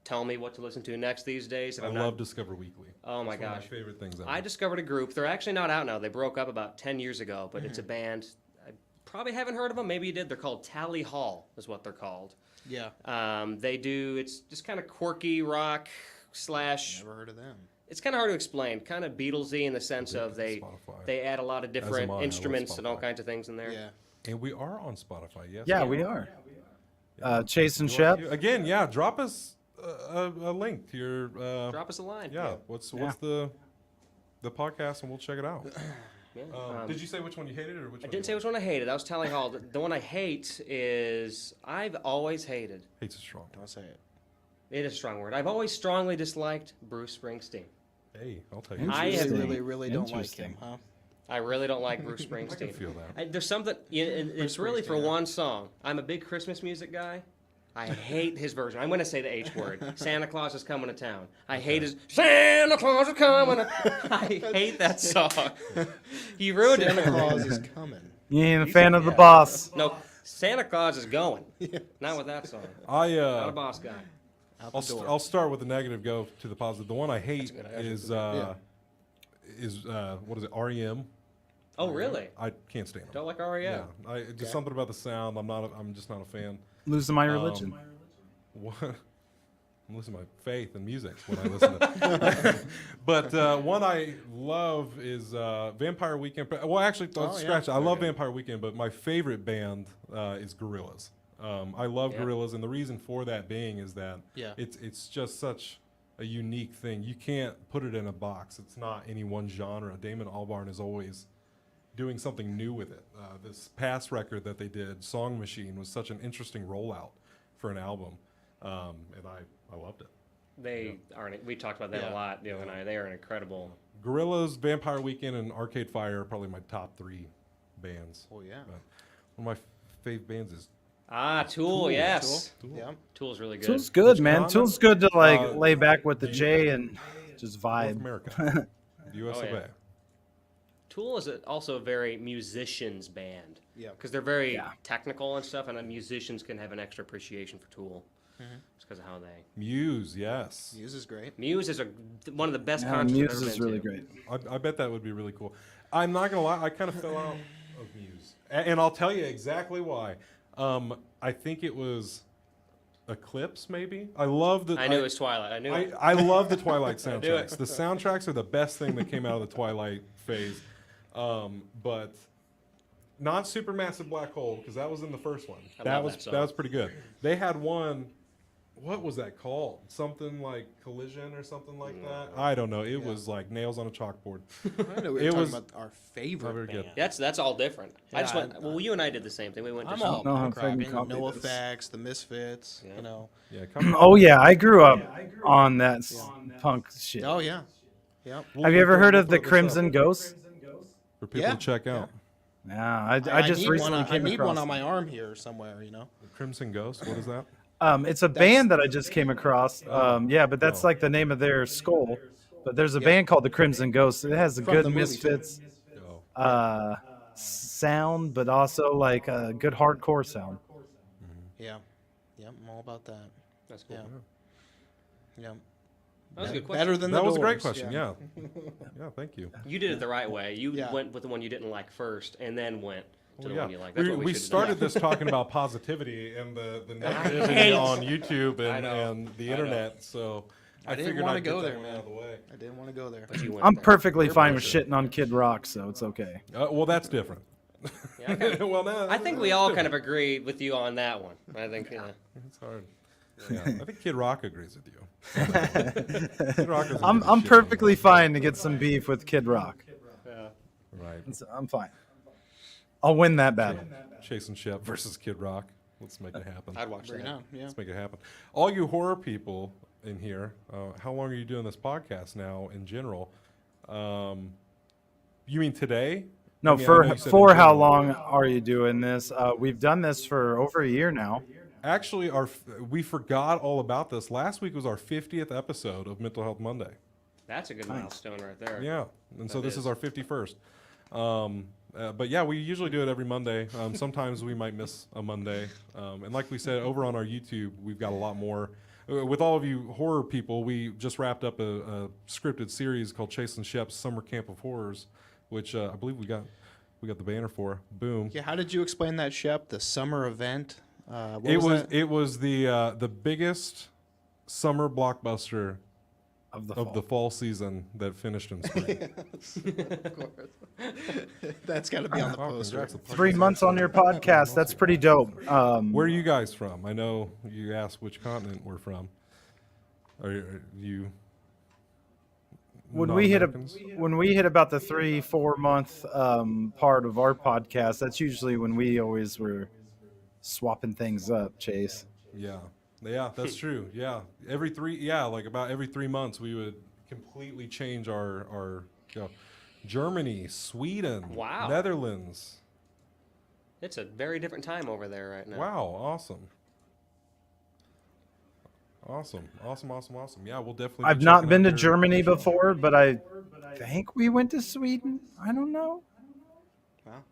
B: tell me what to listen to next these days. If
A: I
B: I'm
A: love
B: not,
A: Discover Weekly.
B: oh my
A: It's one of
B: gosh,
A: my favorite things.
B: I discovered a group. They're actually not out now. They broke up about 10 years ago, but it's a band. I probably haven't heard of them. Maybe you did. They're called Tally Hall, is what they're called.
C: Yeah.
B: It's just kind of quirky rock slash.
C: Never heard of them.
B: It's kind of hard to explain. Kind of Beatlesy in the sense of
A: Spotify.
B: they add a lot of different
A: am I love
B: instruments and all
A: Spotify.
B: kinds of things in there.
C: Yeah.
A: And we are on Spotify. Yes.
E: Yeah, we are. Chase and Shep.
A: Again, yeah. Drop us a link to your.
B: Drop us a line.
A: Yeah. What's the podcast, and we'll check it out.
B: Yeah.
A: Did you say which one you hated, or which
B: I
A: one?
B: didn't say which one I hated. I was telling all the one I hate is I've always hated.
A: Hate's a strong.
C: I'll say it.
B: It is a strong word. I've always strongly disliked Bruce Springsteen.
A: Hey, I'll take it.
B: I have
C: Really, really don't like him, huh?
B: I really don't like Bruce Springsteen.
A: I can feel that.
B: There's something. It's really for
C: Springsteen,
B: one song. I'm a big Christmas music guy. I hate his version. I'm going to say the H word. Santa Claus is coming to town. I hate his Santa Claus is coming. I hate that song. He ruined
C: Santa
B: it for me.
C: Claus is coming.
E: You ain't a fan of the boss.
B: No, Santa Claus is going. Not with that song. Not a boss guy.
C: Out the door.
A: I'll start with the negative. Go to the positive. The one I hate is what is it? REM.
B: Oh, really?
A: I can't stand them.
B: Don't like REM?
A: Yeah, just something about the sound. I'm just not a fan.
E: Losing my religion.
A: What? I'm losing my faith in music when I listen to it. But one I love is Vampire Weekend. Well, actually, scratch it. I love Vampire Weekend, but my favorite band is Gorillaz. I love Gorillaz, and the reason for that being is that it's just such a unique thing. You can't put it in a box. It's not any one genre. Damon Albarn is always doing something new with it. This past record that they did, Song Machine, was such an interesting rollout for an album, and I loved it.
B: They are. We talked about them a lot, Neil and I. They are an incredible.
A: Gorillaz, Vampire Weekend, and Arcade Fire are probably my top 3 bands.
C: Oh yeah.
A: But one of my fave bands is
B: Tool. Yes.
A: Tool.
C: Yeah.
B: Tool's really good.
E: Tool's good,
A: Which
E: man.
A: continent?
E: Tool's good to lay back with the J and just
A: North
E: vibe.
A: America, U.S. of A.
B: Tool is also a very musicians band.
C: Yeah.
B: Because they're very technical and stuff, and musicians can have an extra appreciation for Tool. Just because of how they.
A: Muse, yes.
C: Muse is great.
B: Muse is one of the best
E: Yeah,
B: concerts
E: Muse
B: I've ever
E: is
B: been
E: really
B: to.
E: great.
A: I bet that would be really cool. I'm not gonna lie, I kind of fell out of Muse, and I'll tell you exactly why. I think it was Eclipse, maybe. I love the.
B: I knew it was Twilight. I knew it.
A: I love the Twilight
B: knew it.
A: soundtracks. The soundtracks are the best thing that came out of the Twilight phase, but not Supermassive Black Hole, because that was in the first one.
B: I
A: That
B: love
A: was
B: that song.
A: that was pretty good. They had one. What was that called? Something like Collision or something like that. I don't know. It was like nails on a chalkboard.
C: I know we were
A: It
C: talking
A: was
C: about our favorite
A: very
C: band.
A: good.
B: That's all different. I just
C: Yeah,
B: went. Well, you and I did the same thing. We went to
C: I'm
B: some.
C: all
E: No,
C: punk
E: if I can
C: rock,
E: copy
C: No
E: this.
C: Effects, the Misfits,
B: Yeah.
C: you know.
A: Yeah. Come
E: Oh yeah, I grew up on that punk shit.
C: Oh yeah. Yep.
E: Have you ever heard of the Crimson Ghost?
A: For people
C: Yeah.
A: to check out.
E: Yeah, I just
C: need
E: recently
C: one,
E: came
C: I need
E: across
C: one on
E: it.
C: my arm here somewhere, you know.
A: Crimson Ghost. What is that?
E: It's a band that I just came across. Yeah, but that's like the name of their skull. But there's a band called the Crimson Ghost. It has a
C: From
E: good
C: the movie, too.
E: Misfits
A: Oh.
E: sound, but also like a good hardcore sound.
C: Yeah. Yep. I'm all about that.
B: That's cool.
C: Yeah. Yep.
B: That was a good question.
C: Better than
A: That
C: the
A: was a great
C: Doors,
A: question. Yeah. Yeah. Thank you.
B: You did it the right way. You
C: Yeah.
B: went with the one you didn't like first, and then went to the
A: Yeah.
B: one you like. That's what
A: We
B: should have
A: started
B: done.
A: this talking about positivity and the
B: hate-
A: negativity on YouTube
B: I know.
A: and the
B: I know.
A: internet. So I
C: didn't
A: figured
C: wanna
A: I'd
C: go
A: get that
C: there,
A: one
C: man.
A: out of the way.
C: I didn't want to go there.
B: But you went
E: I'm
B: there.
E: perfectly
A: You're
E: fine with
A: bullshit.
E: shitting on Kid Rock, so it's okay.
A: Well, that's different.
B: Yeah, I kinda-
A: well, no,
B: I think we all kind of agreed with you on that one. I think.
A: It's hard. Yeah, I think Kid Rock agrees with you. Kid Rock doesn't
E: I'm
A: give a shit
E: perfectly
A: anymore.
E: fine to get some beef with Kid Rock.
A: Right.
E: I'm fine. I'll win that battle.
A: Chasing Shep versus Kid Rock. Let's make it happen.
B: I'd watch
C: Bring it
B: that.
C: on. Yeah.
A: Let's make it happen. All you horror people in here, how long are you doing this podcast now in general? You mean today?
E: No,
A: I mean, I know you said
E: for
A: in
E: how
A: general.
E: long are you doing this? We've done this for over a year now.
A: Actually, we forgot all about this. Last week was our 50th episode of Mental Health Monday.
B: That's a good milestone right there.
A: Yeah, and so
B: That
A: this is
B: is.
A: our 51st. But yeah, we usually do it every Monday. Sometimes we might miss a Monday. And like we said, over on our YouTube, we've got a lot more. With all of you horror people, we just wrapped up a scripted series called Chasing Shep's Summer Camp of Horrors, which I believe we got the banner for. Boom.
C: Yeah. How did you explain that, Shep? The summer event. What
A: It was the biggest summer blockbuster
E: Of the
A: of
E: fall.
A: the fall season that finished in spring.
C: Of course. That's got to be on the
A: Wow,
C: poster.
A: congrats.
E: 3 months on your podcast. That's pretty dope.
A: Where are you guys from? I know you asked which continent we're from. Are you?
E: When we hit
A: non-Americans?
E: about the 3-4 month part of our podcast, that's usually when we always were swapping things up, Chase.
A: Yeah, yeah, that's true. Yeah, like about every 3 months, we would completely change our Germany, Sweden,
B: Wow.
A: Netherlands.
B: It's a very different time over there right now.
A: Wow, awesome. Awesome. Yeah, we'll definitely.
E: I've not been to Germany before, but I think we went to Sweden. I don't know.
C: Wow.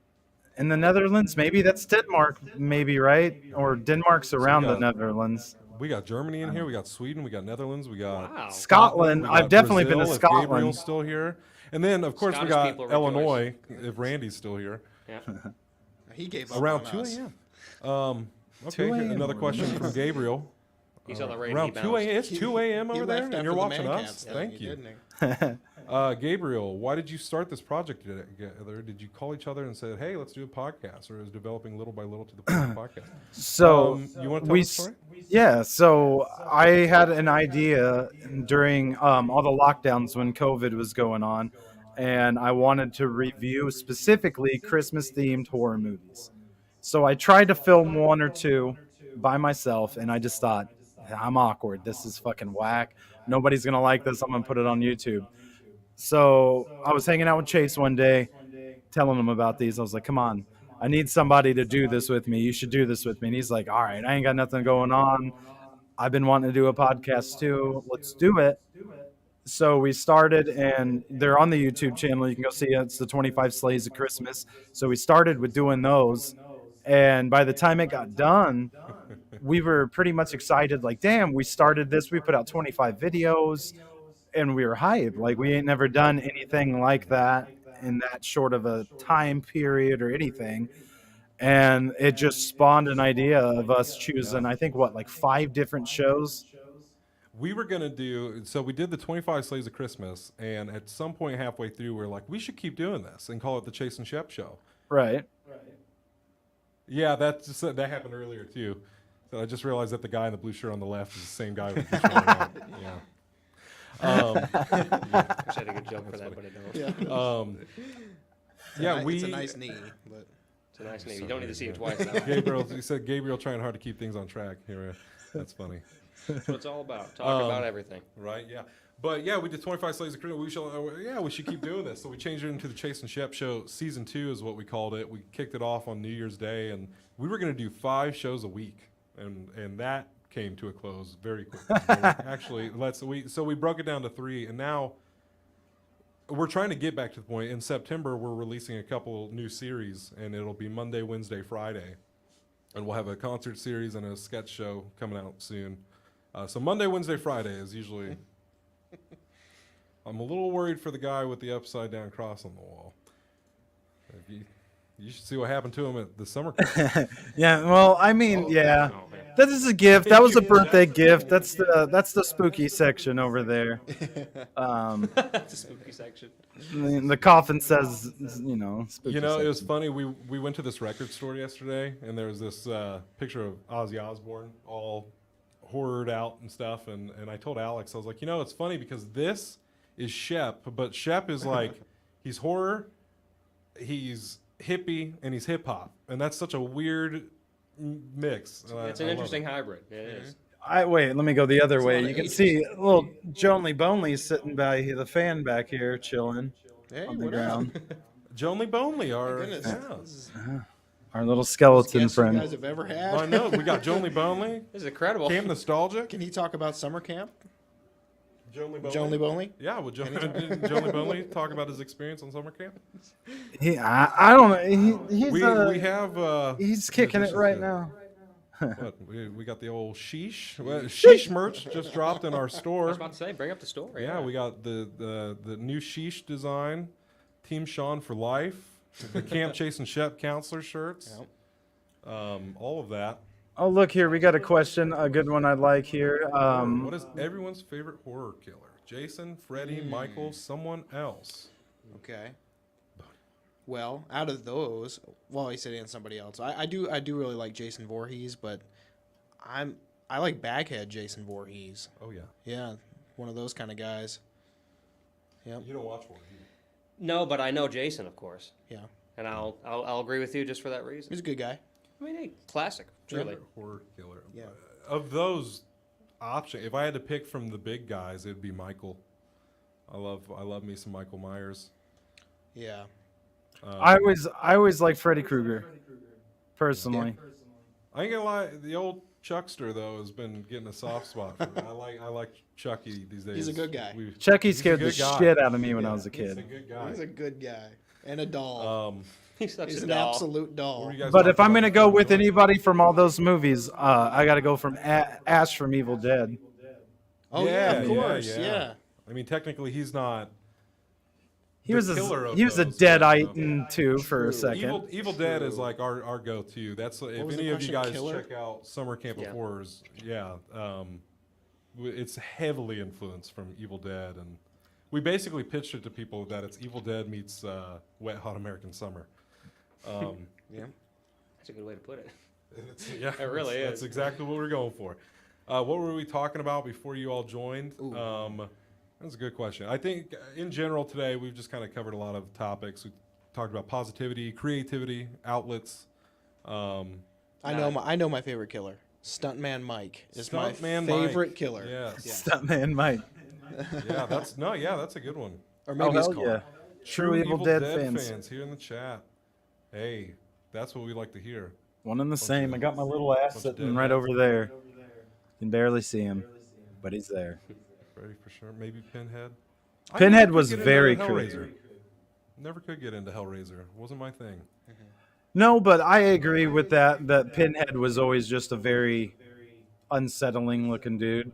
E: In the Netherlands, maybe that's Denmark, maybe, right? Or Denmark's around the Netherlands.
A: We got Germany in here. We got Sweden. We got Netherlands. We got
B: Wow.
E: Scotland.
A: We got
E: I've definitely
A: Brazil,
E: been to
A: if
E: Scotland.
A: Gabriel's still here, and then of course
B: Scottish
A: we got
B: people rejoice.
A: Illinois. If Randy's still here,
B: Yeah.
C: He gave up
A: around
C: on
A: 2
C: us.
A: a.m. Okay,
E: 2 a.m.
A: another question from Gabriel.
B: He's on the rate
A: Around 2 a.m. It's 2 a.m.
C: He
A: over there,
C: left
A: and you're
C: after the
A: watching
C: man
A: us.
C: camps thing,
A: Thank you.
C: didn't he?
A: Gabriel, why did you start this project together? Did you call each other and say, "Hey, let's do a podcast," or is developing little by little to the podcast?
E: So
A: You want to tell the story?
E: yeah, so I had an idea during all the lockdowns when COVID was going on, and I wanted to review specifically Christmas-themed horror movies. So I tried to film one or two by myself, and I just thought, I'm awkward. This is fucking whack. Nobody's gonna like this. I'm gonna put it on YouTube. So I was hanging out with Chase one day, telling him about these. I was like, come on, I need somebody to do this with me. You should do this with me. And he's like, all right, I ain't got nothing going on. I've been wanting to do a podcast too. Let's do it. So we started, and they're on the YouTube channel. You can go see it. It's the 25 Slays of Christmas. So we started with doing those. And by the time it got done, we were pretty much excited. Like, damn, we started this. We put out 25 videos. And we were hyped. Like, we ain't never done anything like that in that short of a time period or anything. And it just spawned an idea of us choosing, I think, like 5 different shows.
A: We were gonna do so. We did the 25 Slaves of Christmas, and at some point halfway through, we are like, we should keep doing this and call it the Chase and Shep Show.
E: Right.
A: Yeah, that happened earlier too. So I just realized that the guy in the blue shirt on the left is the same guy with the blue shirt on. Yeah.
B: I wish I had a good joke for that, but I don't.
A: Yeah,
C: It's a nice knee, but
B: It's a nice name. You don't need to see it twice now.
A: You said Gabriel trying hard to keep things on track. Here, that's funny.
B: That's what it's all about. Talk about everything.
A: Right? Yeah. But yeah, we did 25 Slaves of Christmas. We should keep doing this. So we changed it into the Chase and Shep Show. Season 2 is what we called it. We kicked it off on New Year's Day, and we were going to do 5 shows a week, and that came to a close very quickly. Actually, we broke it down to 3, and now we're trying to get back to the point. In September, we're releasing a couple new series, and it'll be Monday, Wednesday, Friday, and we'll have a concert series and a sketch show coming out soon. So Monday, Wednesday, Friday is usually. I'm a little worried for the guy with the upside down cross on the wall. You should see what happened to him at the summer camp.
E: Yeah, well, I mean, yeah. That is a gift. That was a birthday gift. That's the spooky section over there.
B: It's a spooky section.
E: The coffin says, spooky
A: It
E: section.
A: was funny. We went to this record store yesterday, and there was this picture of Ozzy Osbourne, all horrored out and stuff. And I told Alex, I was like, it's funny because this is Shep, but Shep is like, he's horror, he's hippie, and he's hip hop, and that's such a weird mix.
B: It's an interesting hybrid. It is.
E: Wait, let me go the other way.
C: lot
E: You
C: of
E: can
C: ages.
E: see little Jonely Bonely sitting by the fan back here, chilling
C: hey,
E: on the
C: what
E: ground.
C: up?
A: Jonely Bonely, our
C: Goodness,
A: yeah.
C: this is
E: Our little
C: the
E: skeleton
C: guest you
E: friend.
C: guys have ever had.
A: I know we got Jonely Bonely,
B: This is incredible.
A: Camp Nostalgic.
C: Can he talk about summer camp?
A: Jonely Bonely.
C: Jonely Bonely?
A: Yeah, would Jonely Bonely talk about his experience on summer camp?
E: I don't know.
A: We have.
E: He's kicking it right now.
A: What, we got the old sheesh. Well, sheesh merch just dropped in our
B: I was
A: store.
B: about to say, bring up the story.
A: Yeah, we got the new sheesh design, Team Sean for life, the Camp Chase and Shep counselor shirts, all of that.
E: Oh, look here. We got a question, a good one I'd like here.
A: What is everyone's favorite horror killer? Jason, Freddy, Michael, someone else?
C: Okay. Well, out of those, well, he said and somebody else. I do really like Jason Voorhees, but I'm I like Baghead Jason Voorhees.
A: Oh yeah.
C: Yeah, one of those kind of guys. Yep.
A: You don't watch one.
B: No, but I know Jason, of course,
C: Yeah,
B: and I'll agree with you just for that reason.
C: he's a good guy.
B: I mean, hey, classic, truly.
A: Favorite horror killer.
C: Yeah.
A: Of those options, if I had to pick from the big guys, it'd be Michael. I love me some Michael Myers.
C: Yeah.
E: I always like Freddy Krueger, personally.
A: I ain't gonna lie, the old Chuckster though has been getting a soft spot for me. I like Chucky these days.
C: He's a good guy.
E: Chucky
A: He's a
E: scared the
A: good guy.
E: shit out of me when I was a
A: He's a
E: kid.
A: good guy.
C: He's a good guy and a doll.
B: He's such
C: He's
B: a
C: an
B: doll.
C: absolute
A: What
C: doll.
A: were you guys
E: But
A: talking
E: if I'm
A: about
E: gonna go
A: before
E: with
A: we went?
E: anybody from all those movies, I gotta go from Ash from Evil Dead.
C: Oh yeah, of
A: Yeah,
C: course.
A: yeah.
C: Yeah.
A: I mean, technically, he's not.
E: He
A: the
E: was
A: killer of
E: he was a
A: those,
E: deaditin too for a
C: True.
E: second.
A: Evil Dead is like our go-to. That's if
C: was the
A: any of you
C: question,
A: guys
C: killer?
A: check out Summer Camp of
B: Yeah.
A: Horrors, it's heavily influenced from Evil Dead, and we basically pitched it to people that it's Evil Dead meets Wet Hot American Summer.
C: Yeah.
B: That's a good way to put it.
A: Yeah,
B: It really
A: that's
B: is.
A: exactly what we're going for. What were we talking about before you all joined? That's a good question. I think in general today we've just kind of covered a lot of topics. We talked about positivity, creativity, outlets.
C: I know my favorite killer. Stuntman Mike is
A: Stuntman
C: my
A: Mike.
C: favorite killer.
A: Yes.
C: Yeah.
E: Stuntman Mike.
A: That's a good one.
C: Or
E: Oh
C: maybe it's
E: hell
C: called.
E: yeah! True Evil Dead fans.
A: here in the chat. Hey, that's what we like to hear.
E: One and the same. I got my little
A: bunch
E: ass
A: of
E: sitting
A: dead
E: right
A: men.
E: over there. You can barely see him, but he's there.
A: Ready for sure. Maybe Pinhead. I
E: Pinhead
A: never could
E: was
A: get into
E: very
A: Hellraiser.
E: creepy.
A: Never could get into Hellraiser. Wasn't my thing.
E: No, but I agree with that. That Pinhead was always just a very unsettling looking dude.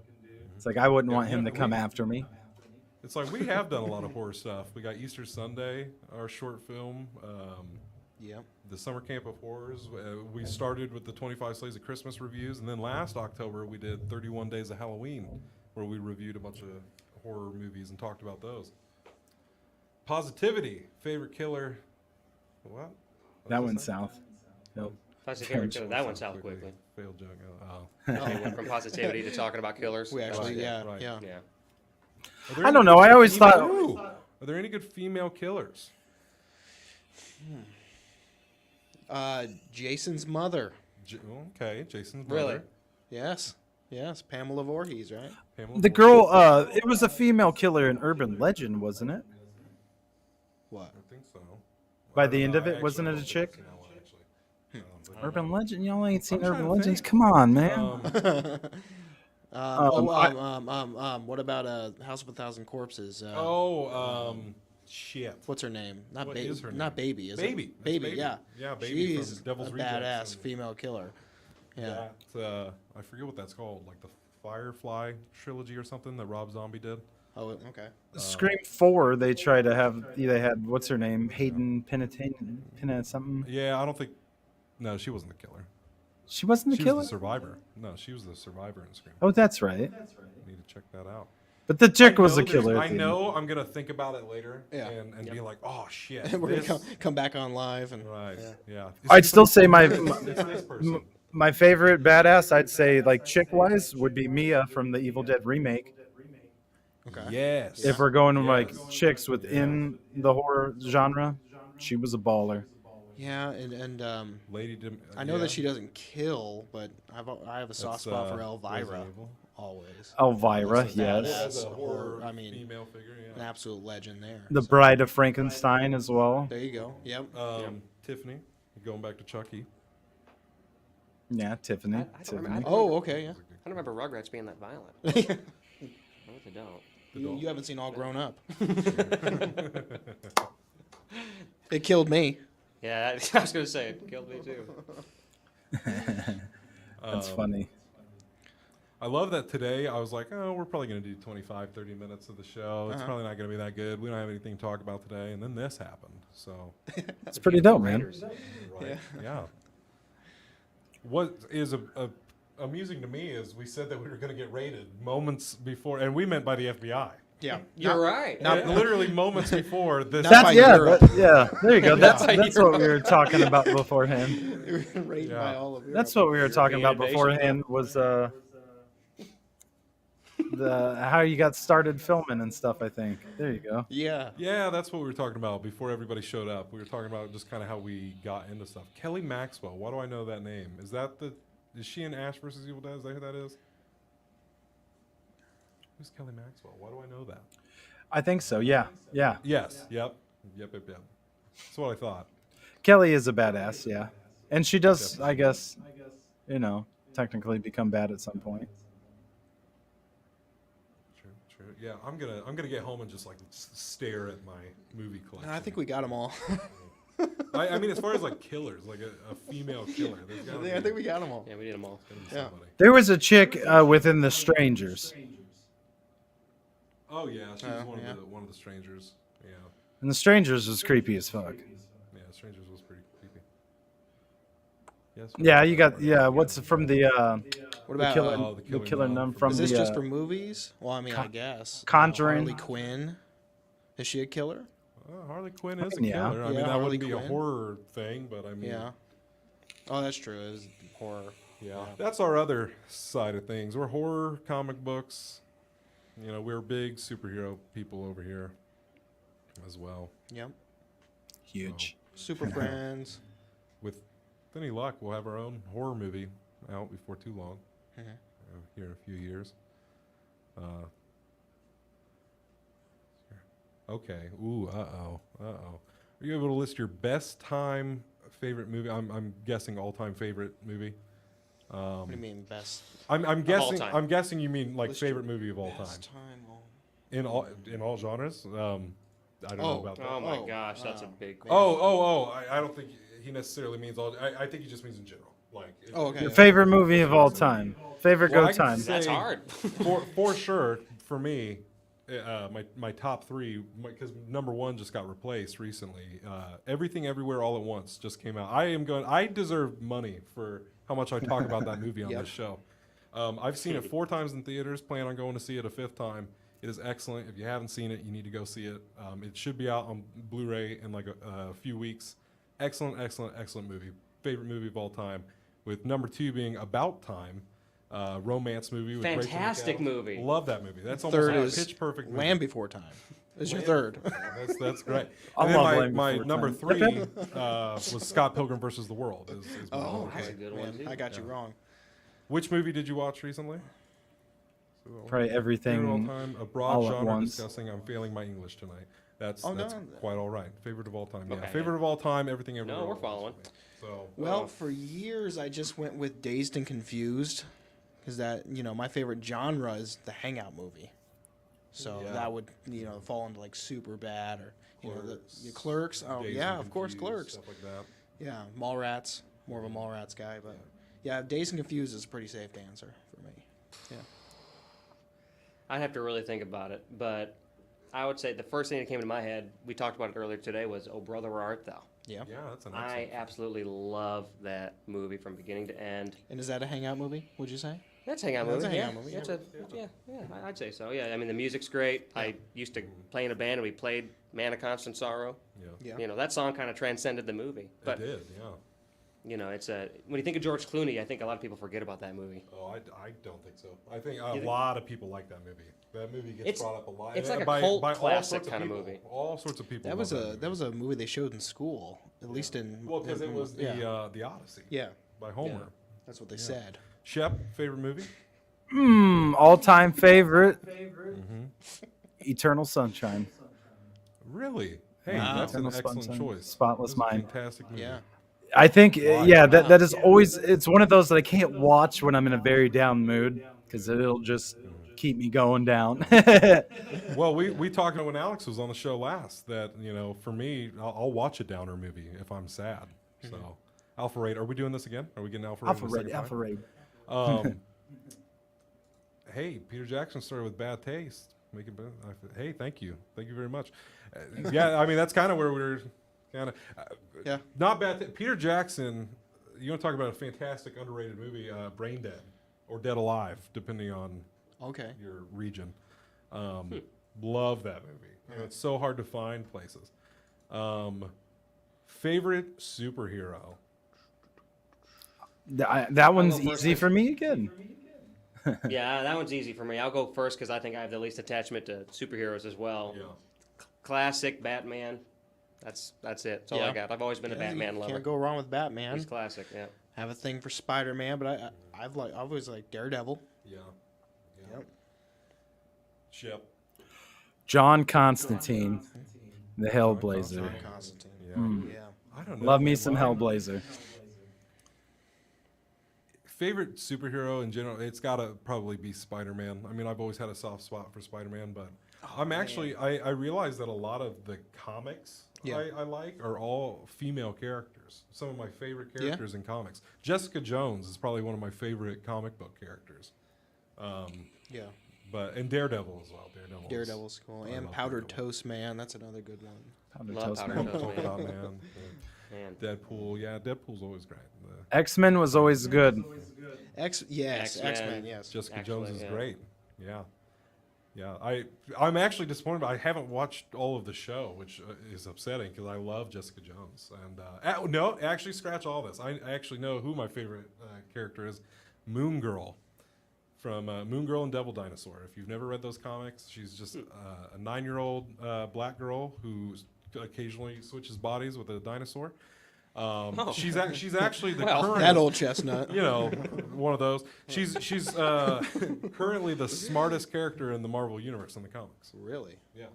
E: It's like I wouldn't want him to come after me.
A: It's like we have done a lot of horror stuff. We got Easter Sunday, our short film.
C: Yep.
A: The Summer Camp of Horrors. We started with the 25 Slays of Christmas reviews, and then last October we did 31 Days of Halloween, where we reviewed a bunch of horror movies and talked about those. Positivity, favorite killer. What?
E: That went south. Nope.
B: That's your favorite killer. That went south quickly.
A: Failed joke.
B: We went from positivity to talking about killers.
C: We actually,
A: Right,
C: yeah,
A: right.
C: yeah.
B: Yeah.
A: Are there
E: I
A: any
E: don't
A: good
E: know. I always
A: female-
E: thought.
A: Ooh. Are there any good female killers?
C: Jason's mother.
A: Okay, Jason's
B: Really?
A: brother.
C: Yes. Yes. Pamela Voorhees, right?
A: Pamela
E: The
A: Voorhees.
E: girl, it was a female killer in Urban Legend, wasn't it?
C: What?
A: I think so.
E: By
A: I
E: the
A: don't
E: end
A: know.
E: of it,
A: I
E: wasn't
A: actually
E: it a
A: don't
E: chick?
A: think I've seen that one, actually.
E: Urban Legend? Y'all ain't seen
A: I'm trying
E: Urban
A: to
E: Legends?
A: think.
E: Come on, man.
C: What about House of a Thousand Corpses?
A: Shit.
C: What's her name? Not
A: What
C: Baby.
A: is her name?
C: Not Baby. Is
A: Baby.
C: It?
A: That's
C: Baby.
A: Baby.
C: Yeah.
A: Yeah, Baby from
C: She's
A: Devil's
C: a
A: Rejects
C: badass
A: and-
C: female killer. Yeah.
A: I forget what that's called, like the Firefly trilogy or something that Rob Zombie did.
C: Oh, okay.
E: Scream 4, they tried to have, they had, what's her name? Hayden Panettiere something?
A: Yeah, I don't think. No, she wasn't the killer.
E: She wasn't the
A: She
E: killer?
A: was the survivor. No, she was the survivor in Scream.
E: Oh, that's right.
A: Need to check that out.
E: But the chick
A: I
E: was
A: know
E: the killer.
A: I
E: at the end.
A: know I'm gonna think about it later.
C: Yeah.
A: And be like, oh shit.
C: We're
A: this-
C: gonna come back on live and
A: Right. Yeah.
E: I'd still say
A: It's this person.
E: my favorite badass, I'd say, like, chick-wise, would be Mia from the Evil Dead remake.
C: okay.
A: Yes.
E: If we're going to, like,
A: Yes.
E: chicks within the horror genre, she was a baller.
C: Yeah, and
A: Lady Dim-
C: I know
A: yeah.
C: that she doesn't kill, but I have a soft
A: That's,
C: spot for
A: Resident
C: Elvira
A: Evil.
C: always.
E: Elvira,
C: That's a
E: yes.
C: badass.
A: As a horror
C: I mean,
A: female figure,
C: An
A: yeah.
C: absolute legend there.
E: The
C: So,
E: Bride of Frankenstein as well.
C: there you go. Yep.
A: Tiffany, going back to Chucky.
E: Yeah, Tiffany.
B: I don't
E: Tiffany.
B: remember-
C: Oh, okay. Yeah.
B: I don't remember Rugrats being that violent. I really don't.
C: You haven't seen All Grown Up. It killed me.
B: Yeah, I was gonna say it killed me too.
E: That's funny.
A: I love that today I was like, oh, we're probably going to do 25, 30 minutes of the show. It's probably not going to be that good. We don't have anything to talk about today. And then this happened. So,
E: It's pretty dope, man.
A: right. Yeah. What is amusing to me is we said that we were going to get raided moments before, and we meant by the FBI.
C: Yeah.
B: You're right.
A: Not literally moments before this.
C: Not by Europe.
E: Yeah, there you go. That's
B: by
E: what we were talking about beforehand.
C: Raised
A: Yeah.
C: by all of Europe.
E: That's what we were talking about
B: European invasion.
E: beforehand was the how you got started filming and stuff. I think there you go.
C: Yeah.
A: Yeah, that's what we were talking about before everybody showed up. We were talking about just kind of how we got into stuff. Kelly Maxwell. Why do I know that name? Is she in Ash vs. Evil Dead? Is that who that is? Who's Kelly Maxwell? Why do I know that?
E: I think so. Yeah.
A: Yes. Yep. That's what I thought.
E: Kelly is a badass. Yeah, and she does, I guess, technically become bad at some point.
A: True. Yeah, I'm gonna get home and just like stare at my movie collection.
C: I think we got them all.
A: I mean, as far as like killers, like a female killer.
C: I think we got them all.
B: Yeah, we did them all.
C: Yeah.
E: There was a chick within the Strangers,
A: Oh yeah, she was
C: yeah.
A: one of the strangers. Yeah.
E: and the Strangers was creepy as fuck.
A: Yeah, strangers was pretty creepy. Yes.
E: Yeah, you got What's from the
C: What about
E: killer,
A: the killer nun
E: nun from
C: is this
E: the
C: just for movies? Well, I mean, I guess.
E: Conjuring.
C: Harley Quinn. Is she a killer?
A: Harley Quinn is a
E: Yeah.
A: killer. I
C: Yeah,
A: mean, that
C: Harley
A: wouldn't be a
C: Quinn.
A: horror thing, but I mean,
C: Yeah. Oh, that's true. It was horror.
A: yeah. That's our other side of things. We're horror comic books. We're big superhero people over here as well.
C: Yep.
E: huge.
C: Super Friends.
A: With any luck, we'll have our own horror movie out before too long.
C: Mhm.
A: Here in a few years. Okay. Ooh. Uh oh. Are you able to list your best time favorite movie? I'm guessing all time favorite movie.
C: What do you mean best?
A: I'm guessing.
B: time.
A: I'm guessing you mean like
C: List your
A: favorite movie of all time
C: Best time.
A: in all genres. I don't know about that.
B: Oh my
C: Oh,
B: gosh, that's a
C: wow.
B: big.
A: I don't think he necessarily means all. I think he just means in general. Like.
C: Oh, okay.
E: Your favorite movie of all time. Favorite
A: Well,
E: go
A: I can
E: time.
A: say-
B: That's hard.
A: for sure, for me, my top three, because number one just got replaced recently. Everything Everywhere All at Once just came out. I deserve money for how much I talk about that movie on
C: Yep.
A: this show. I've seen it 4 times in theaters, plan on going to see it a 5th time. It is excellent. If you haven't seen it, you need to go see it. It should be out on Blu-ray in like a few weeks. Excellent movie. Favorite movie of all time. With number 2 being About Time, romance movie. With Rachel
B: Fantastic
A: McAdams.
B: movie.
A: Love that movie. That's almost
C: Third
A: like a
C: is
A: pitch perfect movie.
C: Land Before Time. Is your third?
A: That's great.
E: I
A: And
E: love
A: then
E: Land
A: my
E: Before
A: number
E: Time.
A: 3 was Scott Pilgrim versus the World. Is my
C: Oh,
A: number
B: that's
A: three.
B: a good one, too.
C: I got you wrong.
A: Which movie did you watch recently?
E: Probably
A: Favorite all
E: everything.
A: time, a broad
E: all at
A: genre
E: once.
A: discussing. I'm failing my English tonight. That's
C: Oh, no.
A: quite all right. Favorite of all time. Yeah.
B: Okay.
A: Favorite of all time. Everything Everywhere.
B: No, we're
A: All at Once
B: following.
A: for me. So
C: Well, for years I just went with Dazed and Confused, because that my favorite genre is the hangout movie. So
A: Yeah.
C: that would fall into like Super Bad or the
A: Clerks,
C: Clerks. Oh
A: Dazed
C: yeah,
A: and
C: of course
A: Confused,
C: Clerks.
A: Stuff like that.
C: Yeah, Mallrats. More of a Mallrats guy, but yeah, Dazed and Confused is a pretty safe answer for me. Yeah.
B: I'd have to really think about it, but I would say the first thing that came to my head, we talked about it earlier today, was "Oh Brother, Where Art Thou?"
C: Yeah.
A: Yeah, that's an
B: I
A: excellent.
B: absolutely love that movie from beginning to end.
C: And is that a hangout movie? Would you say?
B: That's a hangout
C: That's
B: movie.
C: a
B: Yeah,
C: hangout movie,
B: It's I'd say so. Yeah, I mean the music's great. I used to play in a band and we played "Man of Constant Sorrow."
A: Yeah.
C: Yeah.
B: That song kind of transcended the movie. But
A: it did. Yeah.
B: it's when you think of George Clooney, I think a lot of people forget about that movie.
A: Oh, I don't think so. I think a lot of people like that movie. That movie gets
B: It's-
A: brought up a lot.
B: it's
A: And
B: like a cult
A: all
B: classic
A: sorts
B: kind of
A: people.
B: movie.
A: All sorts of people.
C: That was
A: love
C: a movie they showed in school, at least in
A: Well, because it
C: in-
A: was
C: yeah.
A: the Odyssey
C: Yeah,
A: by Homer.
C: that's what they said.
A: Shep, favorite movie?
E: All-time favorite. Eternal Sunshine.
A: Really? Hey,
C: Wow.
A: that's an
E: Eternal
A: excellent
E: Sunshine.
A: choice.
E: Spotless
A: That's a
E: Mind.
A: Fantastic movie.
C: Yeah.
E: I think, that is always, it's one of those that I can't watch when I'm in a very down mood because it'll just keep me going down.
A: Well, we talked when Alex was on the show last that for me, I'll watch a downer movie if I'm sad. So, Alpha Raid. Are we doing this again? Are we getting Alpha Raid?
E: Alpha Raid, Alpha Raid.
A: Hey, Peter Jackson started with Bad Taste. Hey, thank you very much. Yeah, I mean that's kind of where we're kind of.
C: Yeah.
A: Not bad. Peter Jackson. You want to talk about a fantastic underrated movie? Brain Dead or Dead Alive, depending on
C: Okay.
A: your region. Love that movie. And it's so hard to find places. Favorite superhero?
E: That one's
B: go first
E: easy
B: then.
E: for me again.
B: Yeah, that one's easy for me. I'll go first because I think I have the least attachment to superheroes as well.
A: Yeah.
B: Classic Batman. That's it. That's all I got. I've always been a Batman
C: you
B: lover.
C: Can't go wrong with Batman.
B: He's classic. Yeah.
C: Have a thing for Spider-Man, but I've always liked Daredevil.
A: Yeah.
C: Yep.
A: Chip.
E: John Constantine, the Hellblazer.
C: John Constantine.
A: Yeah.
C: Yeah.
A: I don't know.
E: Love me
A: man.
E: some
A: Mine-
E: Hellblazer.
A: Favorite superhero in general, it's got to probably be Spider-Man. I mean, I've always had a soft spot for Spider-Man, but I realize that a lot of the comics I like are all female characters. Some of my favorite characters in comics. Jessica Jones is probably one of my favorite comic book characters.
C: Yeah.
A: And Daredevil as well.
C: Daredevil's cool. And
A: love
C: Powdered
A: Daredevil.
C: Toast Man. That's another good one.
E: Powdered
B: Love
E: Toast
B: Powdered
E: Man.
B: Toast.
A: Polka Dot Man.
B: Man.
A: Deadpool. Yeah, Deadpool's always great.
E: X-Men was always good.
C: Yes,
B: X-Men.
C: X-Men, yes.
A: Jessica
B: Actually,
A: Jones is
B: yeah.
A: great. Yeah. I'm actually disappointed, but I haven't watched all of the show, which is upsetting because I love Jessica Jones. And no, actually, scratch all this. I actually know who my favorite character is. Moon Girl from Moon Girl and Devil Dinosaur. If you've never read those comics, she's just a 9-year-old black girl who occasionally switches bodies with a dinosaur. She's actually the current
C: That old chestnut.
A: one of those. She's currently the smartest character in the Marvel universe in the comics.
C: Really?
A: Yeah.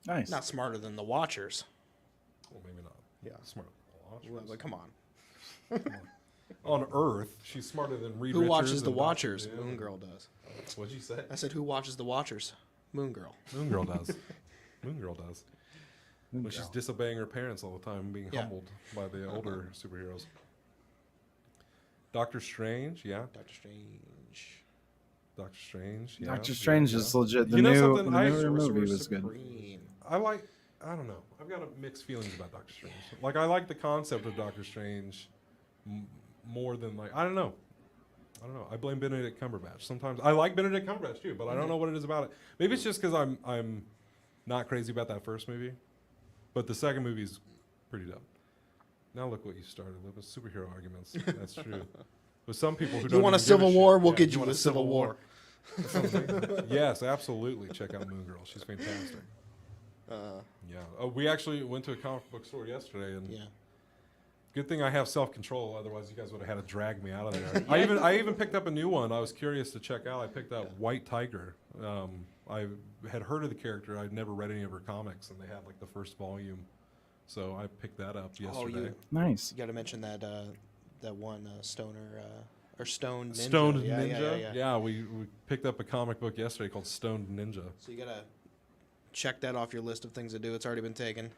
E: Nice.
C: Not smarter than the Watchers.
A: Well, maybe not.
C: Yeah.
A: Smart.
C: Well, but come on.
A: On Earth, she's smarter than Reed
C: Who
A: Richards
C: watches the
A: and
C: Watchers?
A: Dr.
C: Moon Girl does.
A: What'd you say?
C: I said, who watches the Watchers? Moon Girl.
A: Moon Girl does. Moon Girl does. But she's disobeying her parents all the time and being humbled by the older superheroes. Doctor Strange, yeah.
C: Doctor Strange.
A: Doctor Strange, yeah.
E: Doctor Strange is legit. The
A: You know
E: new
A: something?
E: the
A: I-
E: newer movie
C: Sorcerer
E: was good.
C: Supreme.
A: I don't know. I've got mixed feelings about Doctor Strange. Like, I like the concept of Doctor Strange more than, I don't know. I blame Benedict Cumberbatch. Sometimes I like Benedict Cumberbatch too, but I don't know what it is about it. Maybe it's just because I'm not crazy about that first movie, but the second movie's pretty dope. Now look what you started with superhero arguments. That's true. With some people who don't
C: You want a
A: even give
C: Civil
A: shit.
C: War? We'll
A: Yeah,
C: get you
A: want
C: a Civil War.
A: Yes, absolutely. Check out Moon Girl. She's fantastic. Yeah. We actually went to a comic book store yesterday, and
C: Yeah.
A: good thing I have self-control. Otherwise, you guys would have had to drag me out of there. I even picked up a new one. I was curious to check out. I picked up White Tiger. I had heard of the character. I'd never read any of her comics, and they had like the first volume, so I picked that up yesterday.
E: Nice.
C: You got to mention that that one stoner or Stone Ninja.
A: Stoned
C: Yeah,
A: Ninja.
C: yeah.
A: Yeah, we picked up a comic book yesterday called Stoned Ninja.
C: So you got to check that off your list of things to do. It's already been taken.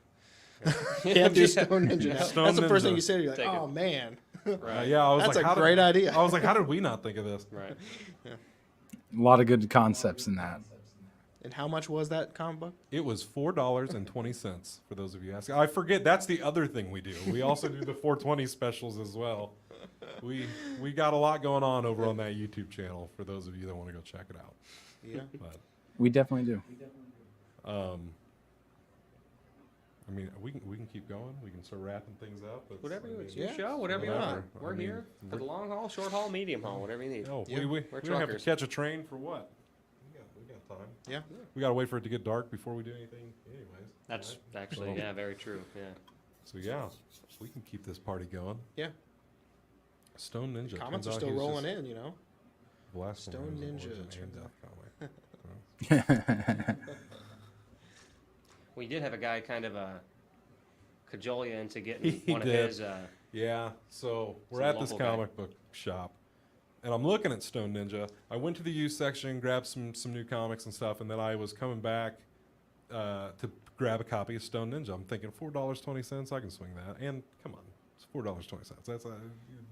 C: Can't do Stone Ninja now.
A: Stone
C: That's the first
A: Ninja.
C: thing you say. You're like,
B: Take
C: oh man.
B: Right.
A: Yeah, I was
C: That's
A: like,
C: a
A: how
C: great idea.
A: I was like, how did we not think of this?
B: Right.
E: A lot of good concepts in that.
C: And how much was that comic book?
A: It was $4.20 for those of you asking. I forget that's the other thing we do. We also do the 420 specials as well. We got a lot going on over on that YouTube channel for those of you that want to go check it out.
C: Yeah.
A: But
E: We definitely do.
A: I mean, we can keep going. We can start wrapping things up.
B: Whatever you
C: Yeah.
B: want. Show, whatever you
A: Whatever.
B: want. We're
A: I mean,
B: here for the long haul, short haul, medium haul, whatever you need.
A: No,
C: Yeah.
A: we
B: We're
A: don't have to
B: truckers.
A: catch a train for what? We got time.
C: Yeah.
A: We got to wait for it to get dark before we do anything anyways.
B: That's
A: right?
B: actually, yeah, very true. Yeah.
A: So yeah, we can keep this party going.
C: Yeah.
A: Stone Ninja.
C: Comments
A: turns
C: are
A: out
C: still
A: he was
C: rolling
A: just
C: in, you know.
A: blaspheming
C: Stone
A: his
C: Ninja,
A: origin
C: it
A: and
C: turns
A: death comic.
B: We did have a guy kind of cajole you into getting
A: He
B: one of
A: did.
B: his.
A: Yeah, so we're
B: Some
A: at this
B: local guy.
A: comic book shop, and I'm looking at Stone Ninja. I went to the used section, grabbed some new comics and stuff, and then I was coming back to grab a copy of Stone Ninja. I'm thinking $4.20, I can swing that. And come on, it's $4.20. That's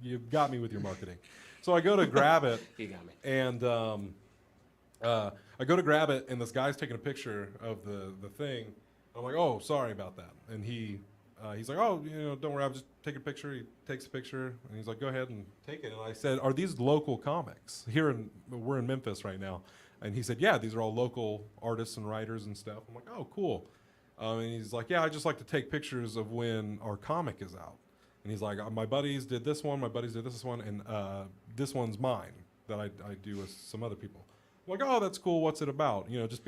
A: you got me with your marketing. So I go to grab it,
B: You got me.
A: and I go to grab it, and this guy's taking a picture of the thing. I'm like, oh, sorry about that. And he's like, oh, don't worry, I'll just take a picture. He takes a picture, and he's like, go ahead and take it. And I said, are these local comics? We're in Memphis right now. And he said, yeah, these are all local artists and writers and stuff. I'm like, oh, cool. And he's like, yeah, I just like to take pictures of when our comic is out. And he's like, my buddies did this one, my buddies did this one, and this one's mine. that I do with some other people. I'm like, oh, that's cool. What's it about? You know, just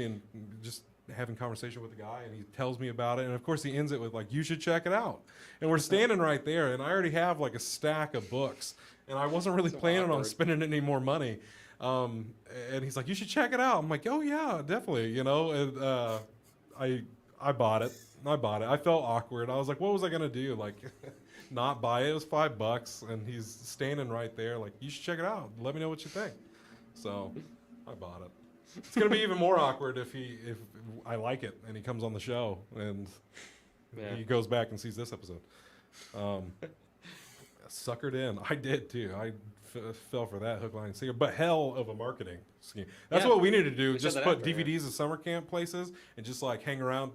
A: having conversation with the guy, and he tells me about it, and of course he ends it with like, you should check it out. And we're standing right there, and I already have like a stack of books, and I wasn't really planning on spending any more money. And he's like, you should check it out. I'm like, oh yeah, definitely. You know, and I bought it. I felt awkward. I was like, what was I gonna do? Like, not buy it? It was $5, and he's standing right there. Like, you should check it out. Let me know what you think. So, I bought it. It's gonna be even more awkward if I like it and he comes on the show and he goes back and sees this episode. Suckered in. I did too. I fell for that hook, line, and sinker. But hell of a marketing scheme. That's what we need to do. Just put DVDs at summer camp places and just like hang around.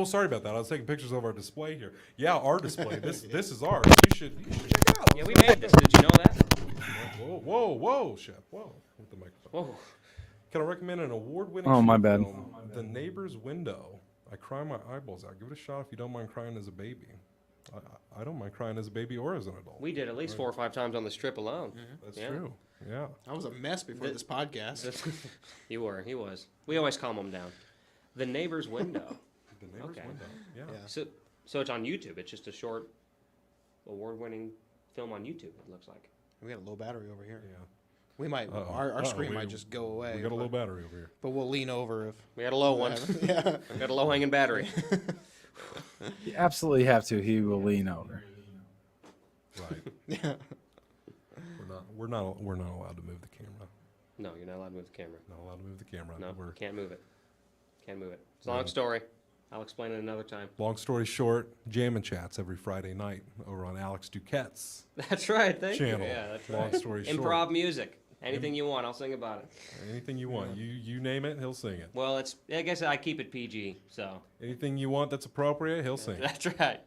A: Sorry about that. I was taking pictures of our display here. Yeah, our display. This is ours. You should check it out.
B: Yeah, we made this. Did you know that?
A: Whoa, Chef. Whoa, with the microphone.
B: Whoa.
A: Can I recommend an award-winning
E: my bad.
A: film, The Neighbor's Window? I cry my eyeballs out. Give it a shot if you don't mind crying as a baby. I don't mind crying as a baby or as an adult.
B: We did at least 4 or 5 times on the strip alone.
A: That's true. Yeah.
C: I was a mess before this podcast.
B: He was. We always calm him down. The Neighbor's Window.
A: The Neighbor's Window. Yeah.
B: So it's on YouTube. It's just a short, award-winning film on YouTube. It looks like.
C: We got a low battery over here.
A: Yeah.
C: We might our screen might just go away.
A: We got a low battery over here.
C: But we'll lean over if
B: We got a low one.
C: yeah.
B: We got a low-hanging battery.
E: You absolutely have to. He will lean over.
A: Right.
C: Yeah.
A: We're not allowed to move the camera.
B: No, you're not allowed to move the camera.
A: Not allowed to move the camera.
B: No,
A: We're,
B: can't move it. Can't move it. It's a long story. I'll explain it another time.
A: long story short, Jammin' Chats every Friday night over on Alex Duquette's
B: That's right. Thank
A: channel.
B: you. Yeah, that's
A: long
B: right.
A: story short.
B: Improv music. Anything you want, I'll sing about it.
A: Anything you want. You name it, he'll sing it.
B: Well, I guess I keep it PG, so.
A: Anything you want that's appropriate, he'll sing it.
B: That's right.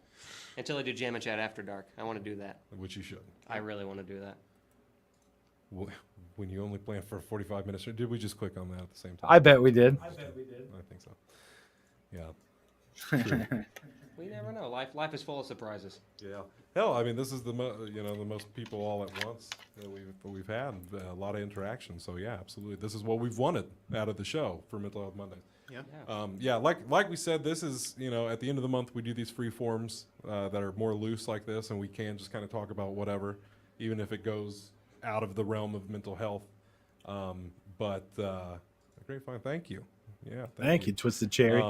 B: Until I do Jam and Chat After Dark. I want to do that.
A: Which you should.
B: I really want to do that.
A: When you only plan for 45 minutes, or did we just click on that at the same time?
E: I bet we did.
A: I think so. Yeah.
B: We never know. Life is full of surprises.
A: Yeah. Hell, I mean, this is the most people all at once that we've had. A lot of interaction. So yeah, absolutely. This is what we've wanted out of the show for Mental Health Mondays.
C: Yeah.
A: Like we said, this is, at the end of the month we do these free forms that are more loose like this, and we can just kind of talk about whatever, even if it goes out of the realm of mental health. Great, fine. Thank you. Yeah.
E: Thank you, Twisted Cherry.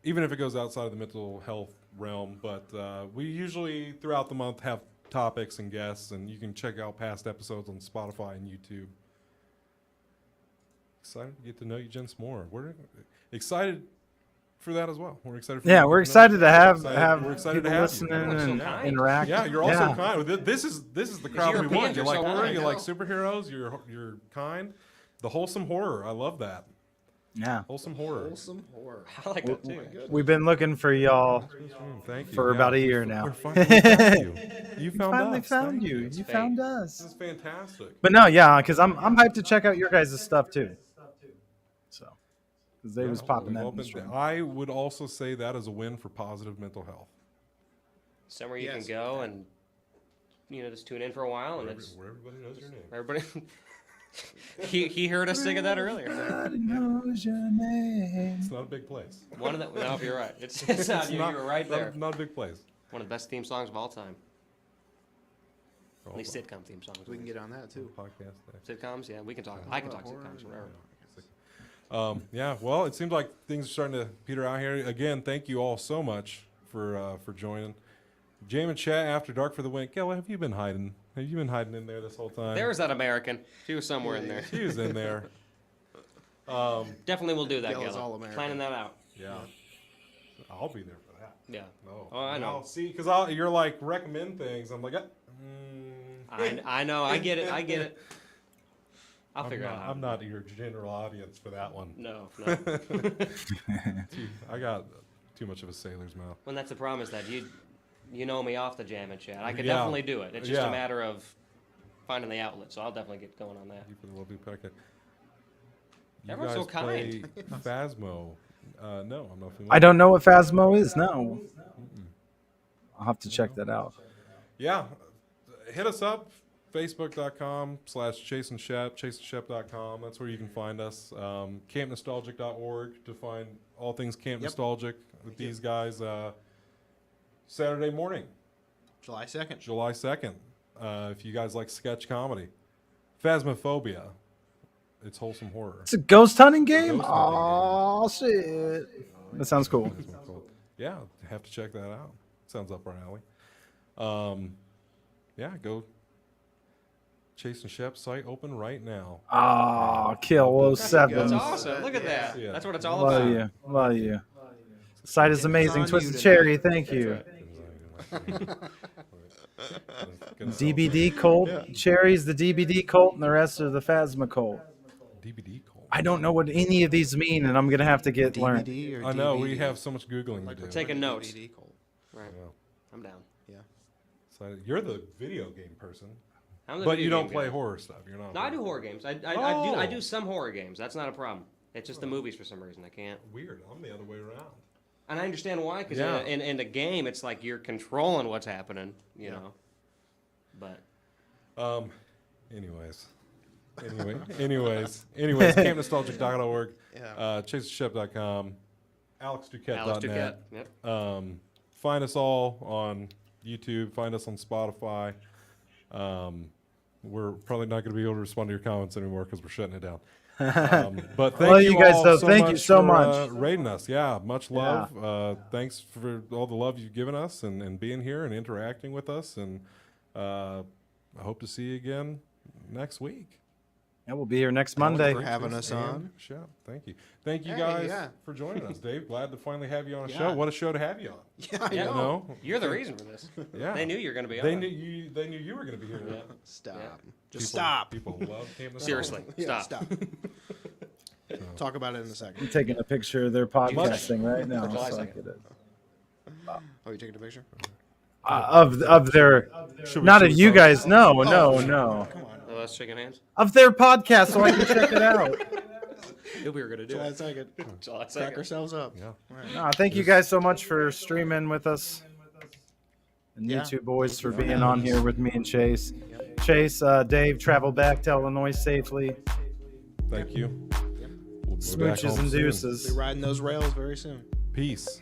A: Even if it goes outside of the mental health realm, but we usually throughout the month have topics and guests, and you can check out past episodes on Spotify and YouTube. Excited to get to know you gents more. We're excited for that as well. We're excited.
E: We're excited to have
A: we're excited to
E: people
A: have
E: listening
A: you.
E: and
B: kind.
E: interact.
A: Yeah, you're also kind. This is the crowd we want.
B: Europeans
A: You
B: are
A: like
B: so
A: horror.
B: kind.
A: You like superheroes. You're kind. The wholesome horror. I love that.
E: Yeah.
A: Wholesome horror.
C: Wholesome horror.
B: I like that too.
E: We've been looking for y'all
A: Thank you.
E: for about a year now.
A: We're finally found you. You found
E: Finally
A: us.
E: found
A: Thank
E: you.
A: you.
E: You
B: fake.
E: found
A: This
E: us.
A: is fantastic.
E: But no, yeah, because I'm hyped to check out your guys' stuff too. So, because they was popping that. In the stream.
A: I would also say that is a win for positive mental health.
B: Somewhere you
C: Yes.
B: can go and just tune in for a while, and it's
A: Where everybody knows your name.
B: everybody. he heard us singing that earlier.
E: Everybody knows your name.
A: It's not a big place.
B: One of the. No, you're right. It's not. You were right there.
A: Not a big place.
B: One of the best theme songs of all time.
A: Oh,
B: At least sitcom theme songs.
C: We can get on that too.
A: podcast day.
B: Sitcoms, yeah, we can talk. I can talk sitcoms forever.
A: Yeah, well, it seems like things are starting to peter out here. Again, thank you all so much for joining. Jam and Chat After Dark for the win. Gail, have you been hiding? Have you been hiding in there this whole time?
B: There's that American. She was somewhere in there.
A: She was in there.
B: Definitely will do that,
C: Gail is
B: Gala.
C: all American.
B: Planning that out.
A: Yeah. I'll be there for that.
B: Yeah.
A: No.
B: Oh, I know.
A: I'll see, because you're like, recommend things. I'm like,
B: I know. I get it. I get it. I'll figure out how.
A: I'm not your general audience for that one.
B: No.
A: I got too much of a sailor's mouth.
B: When that's the problem is that you know me off the Jam and Chat. I could
A: Yeah.
B: definitely do it. It's just
A: Yeah.
B: a matter of finding the outlet. So I'll definitely get going on that.
A: You for the lovely packet. You
B: Everyone's
A: guys
B: so kind.
A: play Phasmo. No, I'm not familiar.
E: I don't know what Phasmo is. No. I'll have to check that out.
A: Yeah, hit us up. Facebook.com/ChaseandShep, ChaseandShep.com. That's where you can find us. CampNostalgic.org to find all things Camp Nostalgic with these guys. Saturday morning,
C: July 2nd.
A: July 2nd. If you guys like sketch comedy. Phasmophobia. It's wholesome horror.
E: It's a ghost hunting game?
A: Ghost hunting
E: Oh, shit. That sounds cool.
A: Yeah, have to check that out. Sounds up our alley. Yeah, go. Chase and Shep site open right now.
E: Oh, Kill 07.
B: That's awesome. Look at that.
A: Yeah.
B: That's what it's all
E: Love
B: about.
E: you. Love you. Site is amazing.
C: on
E: Twisted
C: you
E: Cherry, thank you. DBD cult. Cherry's the DBD cult, and the rest are the Phasma cult.
A: DBD call.
E: I don't know what any of these mean, and I'm going to have to get learned.
C: DVD or
A: I know, we
C: DVD?
A: have so much Googling to do.
B: Taking notes.
C: DVD cult.
B: Right.
A: Yeah.
B: I'm down.
A: So you're the video game person.
B: I'm the
A: But
B: video
A: you don't
B: game
A: play
B: guy.
A: horror stuff. You're not.
B: No, I do horror games. I
A: Oh.
B: do some horror games. That's not a problem. It's just the movies for some reason I can't.
A: Weird. I'm the other way around.
B: And I understand why, because
A: Yeah.
B: in a game, it's like you're controlling what's happening, you know. But
A: Anyways, campnostalgic.org, chaseandshep.com, alexduquette.net.
B: Alex Duquette, yep.
A: Find us all on YouTube. Find us on Spotify. We're probably not going to be able to respond to your comments anymore because we're shutting it down. But thank
E: Love
A: you
E: you guys,
A: all
E: though.
A: so
E: Thank you
A: much
E: so
A: for,
E: much.
A: rating us. Yeah, much love. Thanks for all the love you've given us and being here and interacting with us. And I hope to see you again next week.
E: Yeah, we'll be here next Monday.
C: For having us on.
A: Show. Thank you. Thank you
C: Hey,
A: guys
C: yeah.
A: for joining us, Dave. Glad to finally have you on a
C: Yeah.
A: show. What a show to have you on.
C: Yeah, I
B: Yeah.
C: know.
A: You know?
B: You're the reason for this.
A: Yeah.
B: They knew you were going to be
A: They
B: on.
A: knew you were going to be here.
B: Yeah.
C: Stop.
B: Yeah.
C: Just
A: People-
C: stop.
A: People love Camp Nostalgia.
B: Seriously,
C: Yeah,
B: stop.
C: Talk about it in a second.
E: I'm taking a picture of their podcasting right now.
B: July
E: So I
B: 2nd.
E: get it.
C: Oh, you taking a picture?
E: Of their,
A: Should we-
E: not
A: should
E: of
A: we
E: you
A: post
E: guys.
A: it?
E: No.
C: Come on.
B: Oh, us shaking hands?
E: Of their podcast, so I can check it out.
B: Knew we were going to do
C: July
B: it.
C: 2nd.
B: July
C: Crack
B: 2nd.
C: ourselves up.
A: Yeah.
E: Thank you guys so much for streaming with us. And you
C: Yeah.
E: two boys for being on here with me and Chase. Chase, Dave, travel back to Illinois safely.
A: Thank you. We'll be back
E: Smooches
A: home
E: and
A: soon.
E: deuces.
C: Be riding those rails very soon.
A: Peace.